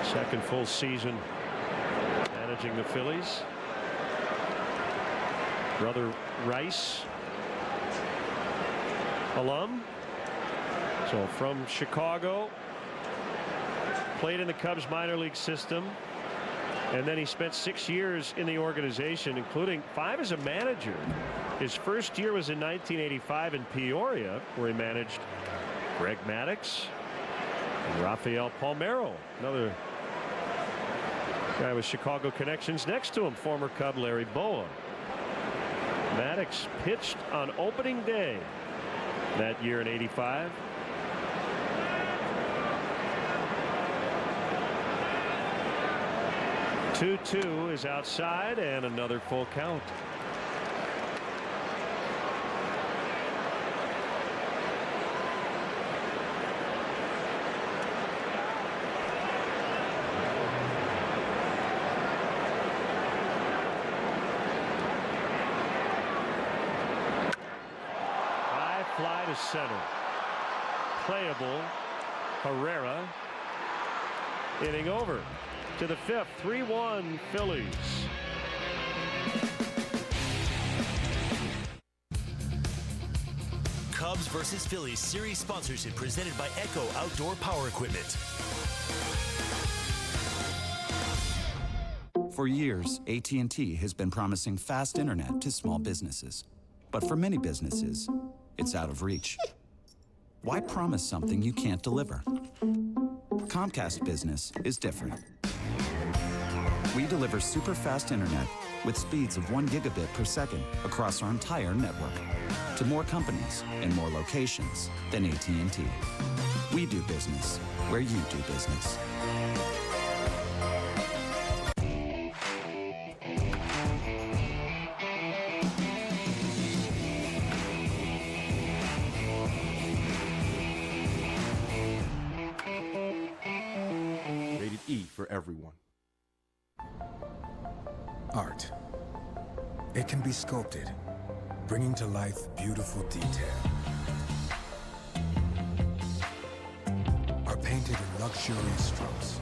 Second full season managing the Phillies. Brother Rice, alum. So from Chicago, played in the Cubs minor league system, and then he spent 6 years in the organization, including 5 as a manager. His first year was in 1985 in Peoria, where he managed Greg Maddux and Rafael Palmeiro, another guy with Chicago connections next to him, former Cub Larry Bowa. Maddux pitched on opening day that year in '85. Two is outside, and another full count. Fly to center. Playable. Herrera. Inning over. To the 5th. 3-1 Phillies. Cubs versus Phillies series sponsorship presented by Echo Outdoor Power Equipment. For years, AT&T has been promising fast internet to small businesses. But for many businesses, it's out of reach. Why promise something you can't deliver? Comcast Business is different. We deliver super fast internet with speeds of 1 gigabit per second across our entire network to more companies and more locations than AT&T. We do business where you do business. For everyone. Art. It can be sculpted, bringing to life beautiful detail. Or painted in luxurious strokes,